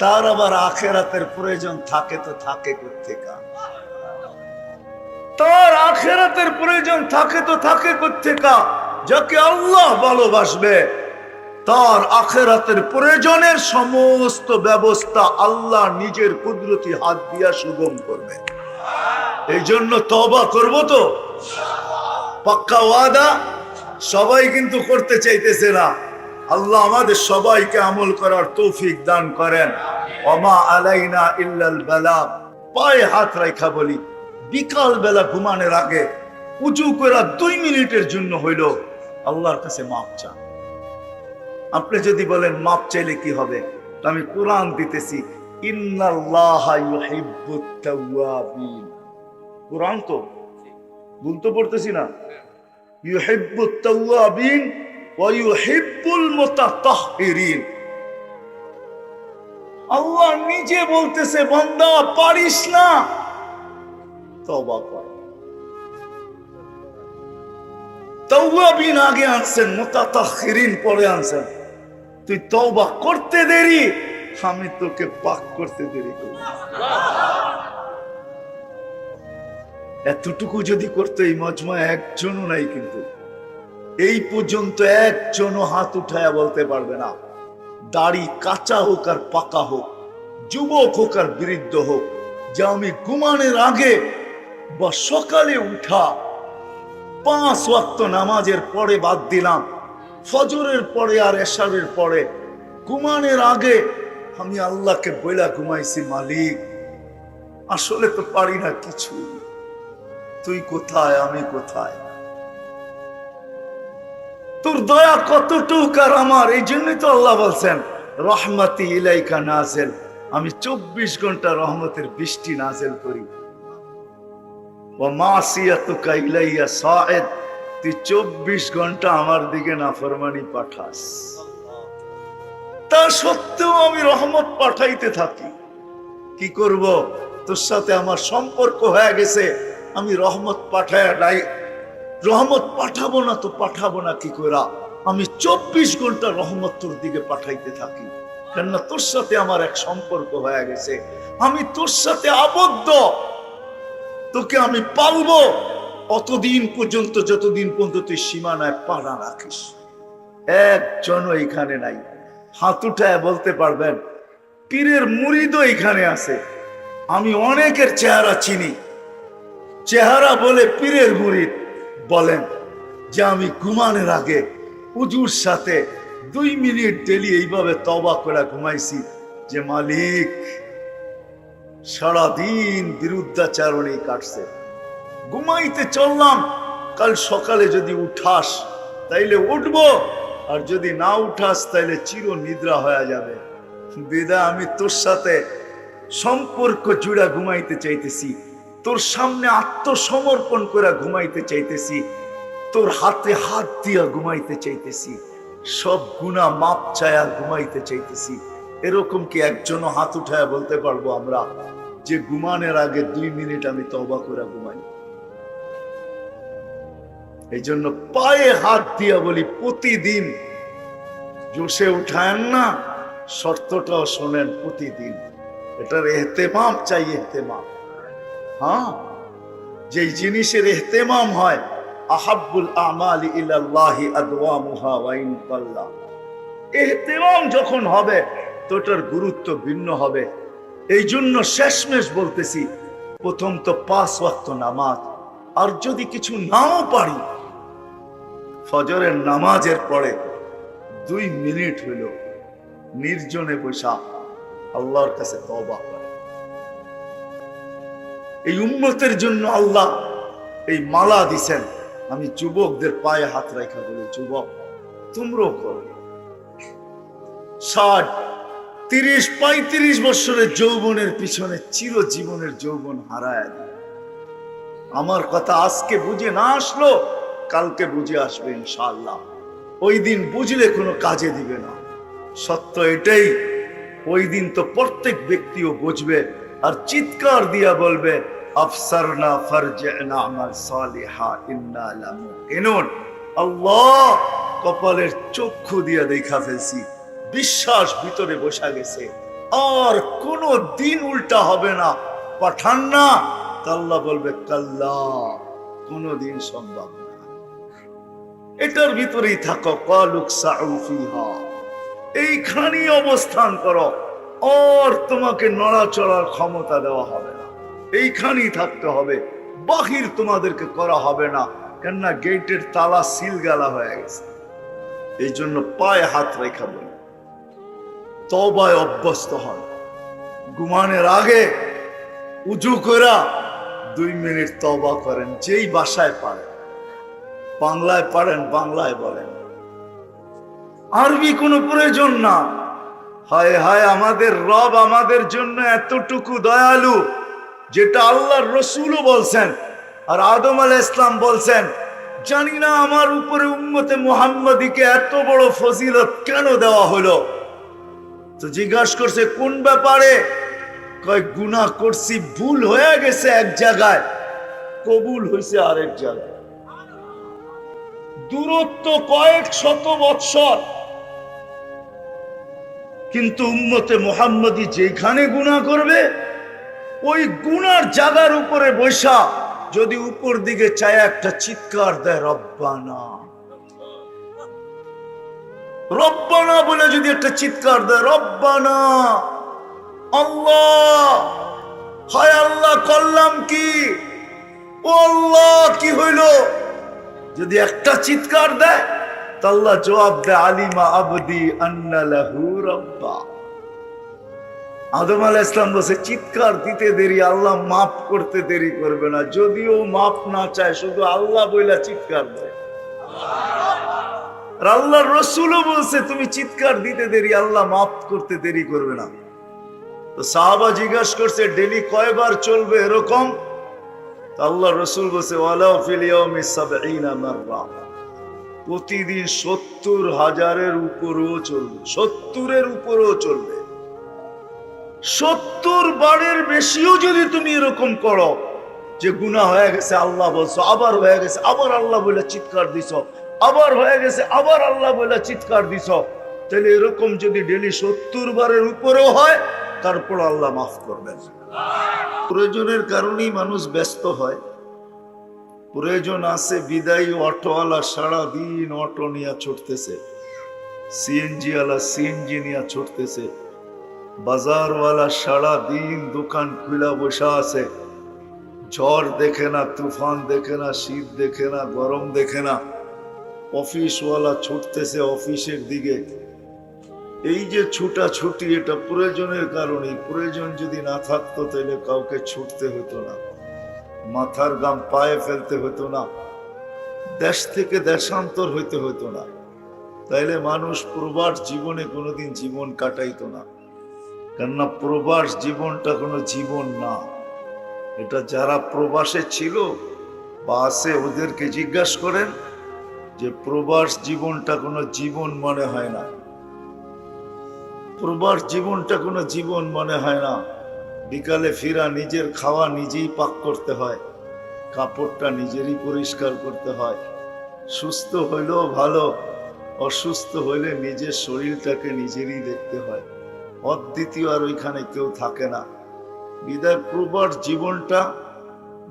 তার আবার আখিরাতের প্রয়োজন থাকে তো থাকে কোত্থেকা? তার আখিরাতের প্রয়োজন থাকে তো থাকে কোত্থেকা? যাকে আল্লাহ ভালোবাসবে তার আখিরাতের প্রয়োজনের সমস্ত ব্যবস্থা আল্লাহ নিজের কুদরতি হাত দিয়া সুগম করবে। এই জন্য তওবা করব তো পাক্কা ওয়াদা সবাই কিন্তু করতে চাইতেছে না। আল্লাহ আমাদের সবাইকে আমল করার তৌফিক দান করেন। ওমা আলাইনা ইল্লাল বালাগ। পায়ে হাত রাখা বলি, বিকাল বেলা ঘুমানোর আগে উজু করা 2 মিনিটের জন্য হইল আল্লাহর কাছে মাপ চান। আপনি যদি বলেন মাপ চাইলে কি হবে, আমি কোরআন দিতেছি, ইন্নাল্লাহা ইউহিব্বুত তাওয়াবিন। কোরআন তো ভুল তো পড়তেছি না? ইউহিব্বুত তাওয়াবিন ওয়া ইউহিব্বুল মুতাতাহহিরিন। আল্লাহ নিজে বলতেছে, বান্দা পারিস না, তওবা কর। তাওয়াবিন আগে আনছেন, মুতাতাহহিরিন পরে আনছেন। তুই তওবা করতে দেরি, আমি তোকে পাক করতে দেরি করি। এতটুকু যদি করতে এই মজমায় একজনও নাই, কিন্তু এই পর্যন্ত একজনও হাত উঠায়া বলতে পারবে না, দাড়ি কাঁচা হোক আর পাকা হোক, যুবক হোক আর বৃদ্ধ হোক, যে আমি ঘুমানোর আগে বা সকালে উঠা 5 ওয়াক্ত নামাজের পরে বাদ দিলাম, ফজরের পরে আর এশারের পরে ঘুমানোর আগে আমি আল্লাহকে বইলা ঘুমাইছি, মালিক আসলে তো পারি না কিছু, তুই কোথায়, আমি কোথায়, তোর দয়া কতটুক আর আমার। এই জন্যই তো আল্লাহ বলছেন, রহমতি ইলাইকা নাজেল, আমি 24 ঘন্টা রহমতের বৃষ্টি নাজেল করি। ওয়া মাসিয়াতুকা ইলাইয়া সাঈদ, তুই 24 ঘন্টা আমার দিকে নাফরমানি পাঠাস, তা সত্ত্বেও আমি রহমত পাঠাইতে থাকি। কি করব, তোর সাথে আমার সম্পর্ক হয়ে গেছে, আমি রহমত পাঠায় নাই, রহমত পাঠাবো না তো পাঠাবো না কি কইরা, আমি 24 ঘন্টা রহমত তোর দিকে পাঠাইতে থাকি। কেননা তোর সাথে আমার এক সম্পর্ক হয়ে গেছে, আমি তোর সাথে আবদ্ধ, তোকে আমি পালবো অতদিন পর্যন্ত যতদিন পর্যন্ত তুই সীমানায় পাড়া রাখিস। একজনও এখানে নাই, হাত উঠায় বলতে পারবেন পীরের মুরিদও এখানে আছে। আমি অনেকের চেহারা চিনি, চেহারা বলে পীরের মুরিদ বলেন যে আমি ঘুমানোর আগে উজুর সাথে 2 মিনিট ডেলি এইভাবে তওবা করে ঘুমাইছি, যে মালিক সারাদিন বিরুদ্ধাচারণে কাটছে, ঘুমাইতে চললাম, কাল সকালে যদি উঠাস তাইলে উঠবো, আর যদি না উঠাস তাইলে চির নিদ্রা হয়ে যাবে। বিদায় আমি তোর সাথে সম্পর্ক জুড়া ঘুমাইতে চাইতেছি, তোর সামনে আত্মসমর্পণ করে ঘুমাইতে চাইতেছি, তোর হাতে হাত দিয়া ঘুমাইতে চাইতেছি, সব গুনাহ মাপ চায়া ঘুমাইতে চাইতেছি। এরকম কি একজনও হাত উঠায় বলতে পারবো আমরা যে ঘুমানোর আগে 2 মিনিট আমি তওবা করে ঘুমাই? এই জন্য পায়ে হাত দিয়া বলি, প্রতিদিন জোশে উঠায়েন না, শর্তটাও শোনেন, প্রতিদিন এটার এহতেমাম চাই, এহতেমাম। হ্যাঁ, যে জিনিসের এহতেমাম হয়, আহাব্বুল আমালি ইলাল্লাহি আদওয়ামুহা ওয়া ইন কাল্লা, এহতেমাম যখন হবে তো এটার গুরুত্ব ভিন্ন হবে। এই জন্য শেষমেশ বলতেছি, প্রথম তো 5 ওয়াক্ত নামাজ, আর যদি কিছু নাও পারি ফজরের নামাজের পরে 2 মিনিট হইল নির্জনে বসা আল্লাহর কাছে তওবা করে। এই উম্মতের জন্য আল্লাহ এই মালা দিছেন। আমি যুবকদের পায়ে হাত রাখা বলি, যুবক তোমরাও করো। 60, 30, 35 বছরের যৌবনের পিছনে চিরজীবনের যৌবন হারায় দিবে। আমার কথা আজকে বুঝে না আসলো, কালকে বুঝে আসবে ইনশাআল্লাহ। ওই দিন বুঝলে কোনো কাজে দিবে না। সত্য এটাই, ওই দিন তো প্রত্যেক ব্যক্তিও বুঝবে আর চিৎকার দিয়া বলবে, আফসারনা ফারজি'না আমাল সালিহা ইন্না লামুকিনুন। আল্লাহ কপালের চক্ষু দিয়া দেখা ফেলছি, বিশ্বাস ভিতরে বসা গেছে, আর কোনো দিন উল্টা হবে না, পাঠান না। আল্লাহ বলবে কাল্লা, কোনদিন সম্ভব না। এটার ভিতরেই থাকো, কালুক সাউ ফিহা, এইখানেই অবস্থান করো, আর তোমাকে নড়াচড়ার ক্ষমতা দেওয়া হবে না, এইখানেই থাকতে হবে, বাহির তোমাদেরকে করা হবে না। কেননা গেটের তালা সিল গালা হয়ে গেছে। এই জন্য পায়ে হাত রেখা বলে তওবায় অভ্যস্ত হন। ঘুমানোর আগে উজু করা 2 মিনিট তওবা করেন, যেই ভাষায় পারেন। বাংলায় পারেন বাংলায় বলেন, আরবি কোনো প্রয়োজন না। হায় হায়, আমাদের রব আমাদের জন্য এতটুকু দয়ালু, যেটা আল্লাহর রসুলও বলছেন আর আদম আলাইহিস সালাম বলছেন। জানি না আমার উপরে উম্মতে মুহাম্মাদীকে এত বড় ফজিলত কেন দেওয়া হলো। তো জিজ্ঞাসা করছে কোন ব্যাপারে? কয় গুনাহ করছি, ভুল হয়ে গেছে এক জায়গায়, কবুল হয়েছে আরেক জায়গায়। দূরত্ব কয়েক শত বৎসর, কিন্তু উম্মতে মুহাম্মাদী যেখানে গুনাহ করবে ওই গুনার জায়গার উপরে বৈশা যদি উপর দিকে চায় একটা চিৎকার দেয়, রব্বানা রব্বানা বলে যদি একটা চিৎকার দেয়, রব্বানা আল্লাহ, হায় আল্লাহ করলাম কি, ও আল্লাহ কি হইল, যদি একটা চিৎকার দেয় তা আল্লাহ জবাব দেয়, আলিমা আবদি আন্না লাহু রাব্বা। আদম আলাইহিস সালাম বলছে চিৎকার দিতে দেরি, আল্লাহ মাফ করতে দেরি করবে না। যদিও মাফ না চায়, শুধু আল্লাহ বইলা চিৎকার দেয়। আর আল্লাহর রাসূলও বলছে তুমি চিৎকার দিতে দেরি, আল্লাহ মাফ করতে দেরি করবে না। তো সাহাবা জিজ্ঞাসা করছে ডেলি কয়বার চলবে এরকম? আল্লাহ রাসূল বলছে ওয়ালাউ ফিল ইয়াউমি ৭০ মাররা, প্রতিদিন ৭০,০০০-এর উপরেও চলবে, ৭০-এর উপরেও চলবে। ৭০ বারের বেশিও যদি তুমি এরকম করো যে গুনাহ হয়ে গেছে আল্লাহ বলছো, আবার হয়ে গেছে আবার আল্লাহ বলে চিৎকার দিছ, আবার হয়ে গেছে আবার আল্লাহ বলে চিৎকার দিছ, তাহলে এরকম যদি ডেলি ৭০ বারের উপরেও হয় তারপর আল্লাহ মাফ করবেন। প্রয়োজনের কারণেই মানুষ ব্যস্ত হয়। প্রয়োজন আছে বিদায়ী অটোওয়ালা সারাদিন অটো নিয়ে ছুটতেছে, সিএনজি ওয়ালা সিএনজি নিয়ে ছুটতেছে, বাজারওয়ালা সারাদিন দোকান খুলা বসা আছে, ঝড় দেখে না, তুফান দেখে না, শীত দেখে না, গরম দেখে না। অফিসওয়ালা ছুটতেছে অফিসের দিকে। এই যে ছুটাছুটি, এটা প্রয়োজনের কারণে। প্রয়োজন যদি না থাকতো তাহলে কাউকে ছুটতে হতো না, মাথার ঘাম পায়ে ফেলতে হতো না, দেশ থেকে দেশান্তর হইতে হতো না, তাইলে মানুষ প্রবাস জীবনে কোনোদিন জীবন কাটাইতো না। কেননা প্রবাস জীবনটা কোনো জীবন না। এটা যারা প্রবাসে ছিল বা আছে ওদেরকে জিজ্ঞাসা করেন যে প্রবাস জীবনটা কোনো জীবন মনে হয় না। প্রবাস জীবনটা কোনো জীবন মনে হয় না। বিকালে ফিরা, নিজের খাওয়া নিজেই পাক করতে হয়, কাপড়টা নিজেরই পরিষ্কার করতে হয়, সুস্থ হইলেও ভালো, অসুস্থ হইলে নিজের শরীরটাকে নিজেরই দেখতে হয়। অদ্বিতীয় আর ওইখানে কেউ থাকে না। বিদায় প্রবাস জীবনটা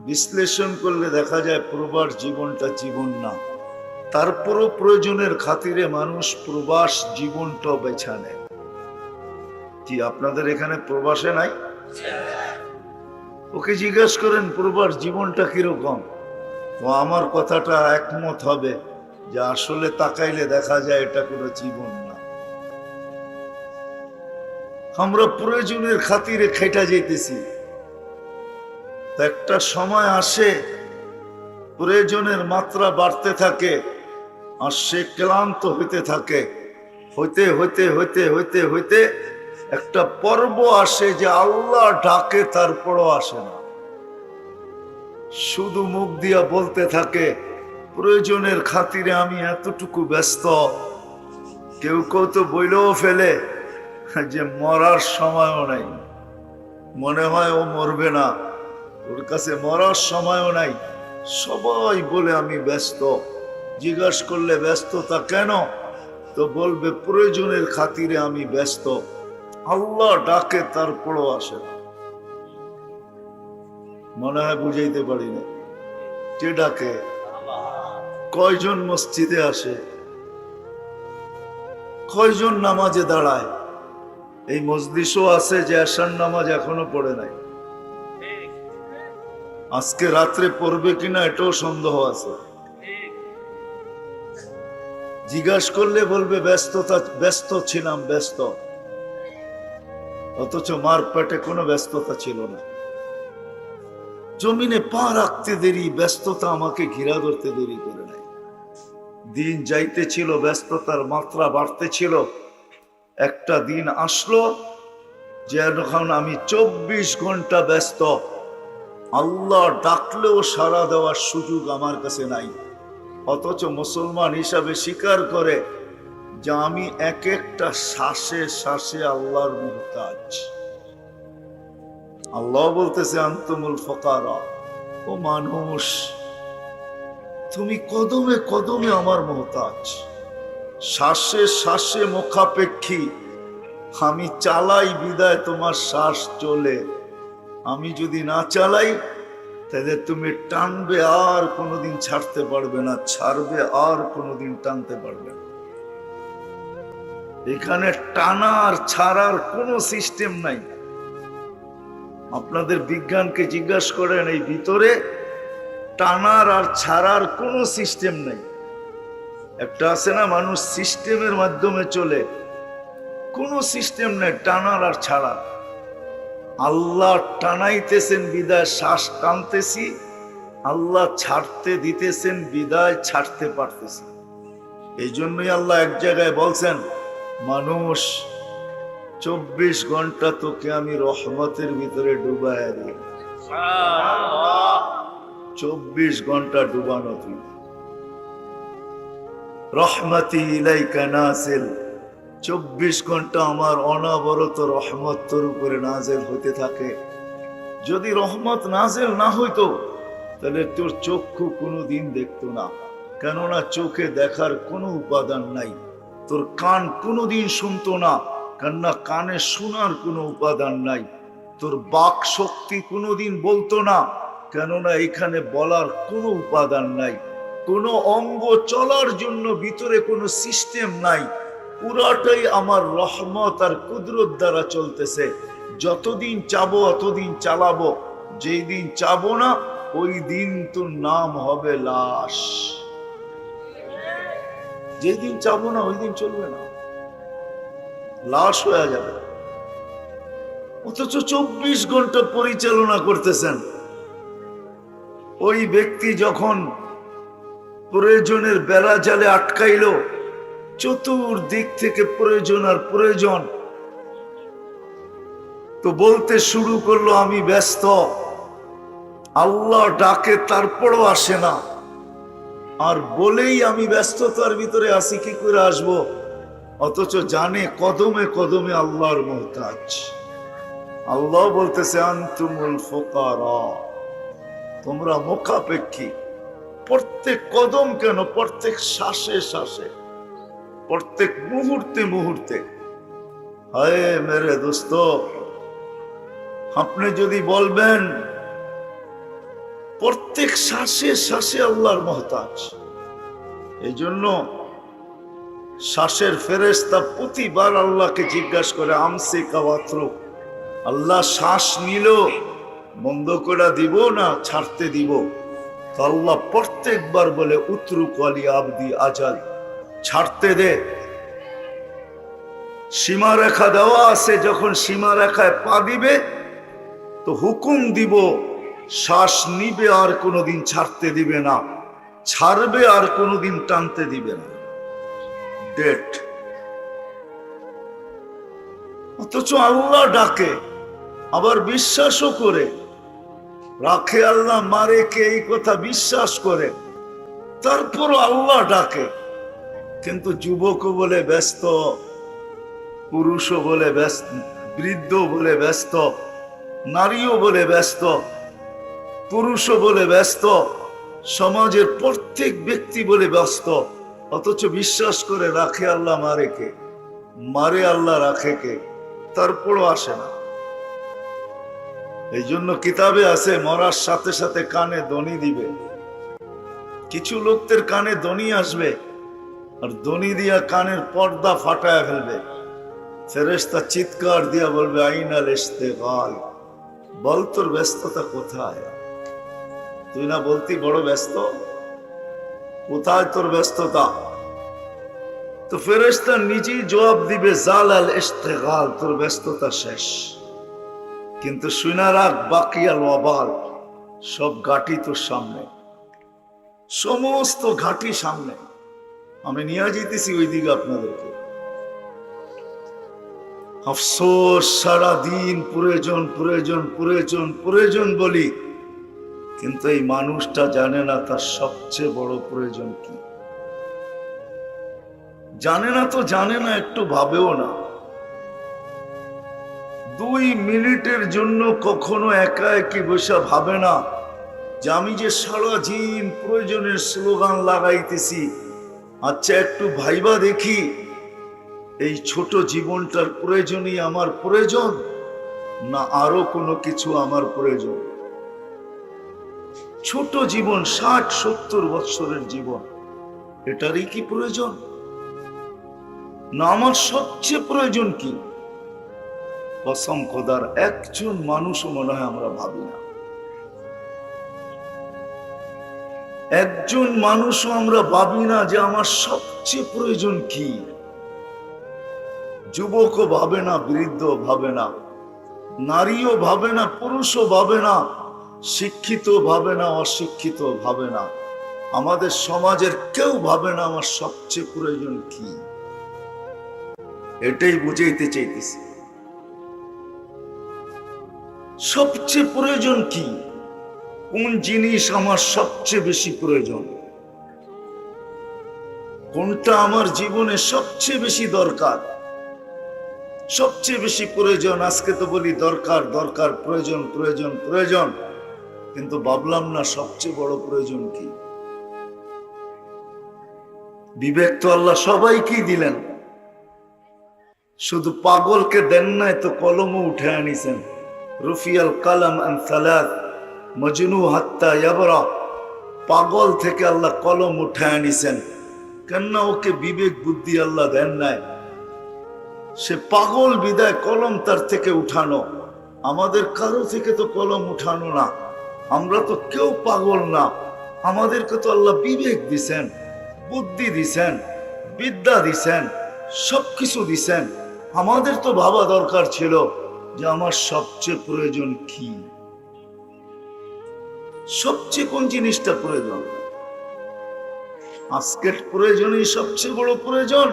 বিশ্লেষণ করলে দেখা যায় প্রবাস জীবনটা জীবন না। তারপরও প্রয়োজনের খাতিরে মানুষ প্রবাস জীবনটা বেছে নেয়। কি আপনাদের এখানে প্রবাসে নাই? ওকে জিজ্ঞাসা করেন প্রবাস জীবনটা কিরকম, ও আমার কথাটা একমত হবে যে আসলে তাকাইলে দেখা যায় এটা কোনো জীবন না। আমরা প্রয়োজনের খাতিরে খেটা যেতেছি, একটা সময় আসে প্রয়োজনের মাত্রা বাড়তে থাকে আর সে ক্লান্ত হইতে থাকে। হইতে হইতে হইতে হইতে হইতে একটা পর্ব আসে যে আল্লাহ ডাকে তারপরও আসে না, শুধু মুখ দিয়া বলতে থাকে প্রয়োজনের খাতিরে আমি এতটুকু ব্যস্ত। কেউ কেউ তো বইলেও ফেলে যে মরার সময়ও নাই, মনে হয় ও মরবে না, ওর কাছে মরার সময়ও নাই। সবাই বলে আমি ব্যস্ত। জিজ্ঞাসা করলে ব্যস্ততা কেন, তো বলবে প্রয়োজনের খাতিরে আমি ব্যস্ত। আল্লাহ ডাকে তারপরও আসে না। মনে হয় বুঝাইতে পারি না। কে ডাকে? কয়জন মসজিদে আসে, কয়জন নামাজে দাঁড়ায়? এই মজলিসও আছে যে আশার নামাজ এখনো পড়ে নাই, আজকে রাত্রে পড়বে কিনা এটাও সন্দেহ আছে। জিজ্ঞাসা করলে বলবে ব্যস্ত ছিলাম, ব্যস্ত। অথচ মার পেটে কোনো ব্যস্ততা ছিল না। জমিনে পা রাখতে দেরি, ব্যস্ততা আমাকে ঘিরা ধরতে দেরি করে নাই। দিন যাইতে ছিল, ব্যস্ততার মাত্রা বাড়তে ছিল। একটা দিন আসলো যে এখন আমি 24 ঘন্টা ব্যস্ত। আল্লাহ ডাকলেও সাড়া দেওয়ার সুযোগ আমার কাছে নাই। অথচ মুসলমান হিসাবে স্বীকার করে যে আমি এক একটা শ্বাসে শ্বাসে আল্লাহর মুহতাজ। আল্লাহ বলতেছে আনতুমুল ফুকারা, ও মানুষ তুমি কদমে কদমে আমার মুহতাজ। শ্বাসে শ্বাসে মুখাপেক্ষী। আমি চালাই বিদায় তোমার শ্বাস চলে। আমি যদি না চালাই তাহলে তুমি টানবে আর কোনোদিন ছাড়তে পারবে না, ছাড়বে আর কোনোদিন টানতে পারবে না। এখানে টানার ছাড়ার কোনো সিস্টেম নাই। আপনাদের বিজ্ঞানকে জিজ্ঞাসা করেন, এই ভিতরে টানার আর ছাড়ার কোনো সিস্টেম নাই। একটা আছে না, মানুষ সিস্টেমের মাধ্যমে চলে, কোনো সিস্টেম নেই টানার আর ছাড়া। আল্লাহ টানাইতেছেন বিদায় শ্বাস টানতেছি, আল্লাহ ছাড়তে দিতেছেন বিদায় ছাড়তে পারতেছি। এই জন্যই আল্লাহ এক জায়গায় বলছেন, মানুষ 24 ঘন্টা তোকে আমি রহমতের ভিতরে ডুবাইয়া দিই। 24 ঘন্টা ডুবানো তুই। রহমতি ইলাইকা নাজিল, 24 ঘন্টা আমার অনবরত রহমত তোর উপরে নাজেল হতে থাকে। যদি রহমত নাজেল না হইতো তাহলে তোর চক্ষু কোনোদিন দেখতো না, কেননা চোখে দেখার কোনো উপাদান নাই। তোর কান কোনোদিন শুনতো না, কেননা কানে শোনার কোনো উপাদান নাই। তোর বাক শক্তি কোনোদিন বলতো না, কেননা এখানে বলার কোনো উপাদান নাই। কোনো অঙ্গ চলার জন্য ভিতরে কোনো সিস্টেম নাই। পুরাটাই আমার রহমত আর কুদরত দ্বারা চলতেছে। যতদিন চাবো অতদিন চালাবো, যেই দিন চাবো না ওই দিন তোর নাম হবে লাশ। যেদিন চাবো না ওই দিন চলবে না, লাশ হয়ে যাবে। অথচ 24 ঘন্টা পরিচালনা করতেছেন। ওই ব্যক্তি যখন প্রয়োজনের বেড়া জালে আটকাইল, চতুর্দিক থেকে প্রয়োজন আর প্রয়োজন, তো বলতে শুরু করলো আমি ব্যস্ত। আল্লাহ ডাকে তারপরও আসে না, আর বলেই আমি ব্যস্ততার ভিতরে আসি, কি করে আসবো? অথচ জানে কদমে কদমে আল্লাহর মুহতাজ। আল্লাহ বলতেছে আনতুমুল ফুকারা, তোমরা মুখাপেক্ষী। প্রত্যেক কদম কেন, প্রত্যেক শ্বাসে শ্বাসে, প্রত্যেক মুহূর্তে মুহূর্তে। হায় মেরে দোস্ত, আপনি যদি বলবেন প্রত্যেক শ্বাসে শ্বাসে আল্লাহর মুহতাজ। এই জন্য শ্বাসের ফেরেশতা প্রতিবার আল্লাহকে জিজ্ঞাসা করে আমসি কাওয়াত্র, আল্লাহ শ্বাস নিল বন্ধ করে দিব না ছাড়তে দিব? তো আল্লাহ প্রত্যেকবার বলে উতরুক আলী আবদি আজাল, ছাড়তে দে। সীমারেখা দেওয়া আছে, যখন সীমারেখায় পা দিবে তো হুকুম দিব, শ্বাস নিবে আর কোনোদিন ছাড়তে দিবে না, ছাড়বে আর কোনোদিন টানতে দিবে না। ডেট। অথচ আল্লাহ ডাকে, আবার বিশ্বাসও করে রাখে। আল্লাহ মারে কে, এই কথা বিশ্বাস করে, তারপরও আল্লাহ ডাকে। কিন্তু যুবকও বলে ব্যস্ত, পুরুষও বলে ব্যস্ত, বৃদ্ধ বলে ব্যস্ত, নারীও বলে ব্যস্ত, পুরুষও বলে ব্যস্ত, সমাজের প্রত্যেক ব্যক্তি বলে ব্যস্ত। অথচ বিশ্বাস করে রাখে আল্লাহ মারে কে, মারে আল্লাহ রাখে কে, তারপরও আসে না। এই জন্য কিতাবে আছে মরার সাথে সাথে কানে ধ্বনি দিবে। কিছু লোকদের কানে ধ্বনি আসবে আর ধ্বনি দিয়া কানের পর্দা ফাটায় ফেলবে। ফেরেশতা চিৎকার দিয়া বলবে আইনাল ইস্তেগাল, বল তোর ব্যস্ততা কোথায়? তুই না বলতি বড় ব্যস্ত, কোথায় তোর ব্যস্ততা? তো ফেরেশতা নিজেই জবাব দিবে জালাল ইশতিগাল, তোর ব্যস্ততা শেষ। কিন্তু শুনা রাখ, বাকিয়াল ওয়াবাল, সব ঘাটি তোর সামনে, সমস্ত ঘাটি সামনে। আমি নিয়ে যেতেছি ওইদিকে আপনাদেরকে। আফসোস, সারাদিন প্রয়োজন প্রয়োজন প্রয়োজন প্রয়োজন বলি, কিন্তু এই মানুষটা জানে না তার সবচেয়ে বড় প্রয়োজন কি। জানে না তো জানে না, একটু ভাবেও না। 2 মিনিটের জন্য কখনো একা একই বসে ভাবে না যে আমি যে সারাদিন প্রয়োজনের স্লোগান লাগাইতেছি, আচ্ছা একটু ভাইবা দেখি এই ছোট জীবনটার প্রয়োজনই আমার প্রয়োজন, না আরো কোনো কিছু আমার প্রয়োজন। ছোট জীবন, 60-70 বৎসরের জীবন, এটারই কি প্রয়োজন, না আমার সবচেয়ে প্রয়োজন কি? কসম খোদার, একজন মানুষও মনে হয় আমরা ভাবি না। একজন মানুষও আমরা ভাবি না যে আমার সবচেয়ে প্রয়োজন কি। যুবকও ভাবে না, বৃদ্ধ ভাবে না, নারীও ভাবে না, পুরুষও ভাবে না, শিক্ষিত ভাবে না, অশিক্ষিত ভাবে না, আমাদের সমাজের কেউ ভাবে না আমার সবচেয়ে প্রয়োজন কি। এটাই বুঝাইতে চাইতেছি, সবচেয়ে প্রয়োজন কি, কোন জিনিস আমার সবচেয়ে বেশি প্রয়োজন, কোনটা আমার জীবনে সবচেয়ে বেশি দরকার, সবচেয়ে বেশি প্রয়োজন। আজকে তো বলি দরকার দরকার, প্রয়োজন প্রয়োজন প্রয়োজন, কিন্তু ভাবলাম না সবচেয়ে বড় প্রয়োজন কি। বিবেক তো আল্লাহ সবাইকেই দিলেন, শুধু পাগলকে দেন নাই তো কলমও উঠে আনিছেন। রুফিয়াল কালাম আন সালাত মজনু হাত্তা ইয়াবরা, পাগল থেকে আল্লাহ কলম উঠে আনিছেন। কেননা ওকে বিবেক বুদ্ধি আল্লাহ দেন নাই, সে পাগল বিদায় কলম তার থেকে উঠানো। আমাদের কারো থেকে তো কলম উঠানো না, আমরা তো কেউ পাগল না। আমাদেরকে তো আল্লাহ বিবেক দিছেন, বুদ্ধি দিছেন, বিদ্যা দিছেন, সবকিছু দিছেন। আমাদের তো ভাবা দরকার ছিল যে আমার সবচেয়ে প্রয়োজন কি, সবচেয়ে কোন জিনিসটা প্রয়োজন। আজকের প্রয়োজনই সবচেয়ে বড় প্রয়োজন,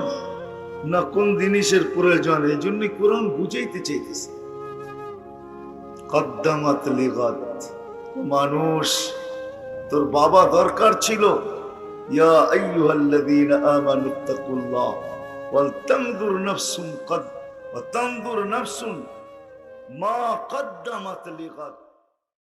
না কোন জিনিসের প্রয়োজন। এই জন্যই কোরআন বুঝাইতে চাইতেছে, কদ্দামাত লিগাত। মানুষ, তোর বাবা দরকার ছিল, ইয়া আইয়ুহাল্লাযীনা আমানুত্তাকুল্লাহ ওয়াল তানজুর নাফসুন মা কদ্দামাত লিগাত।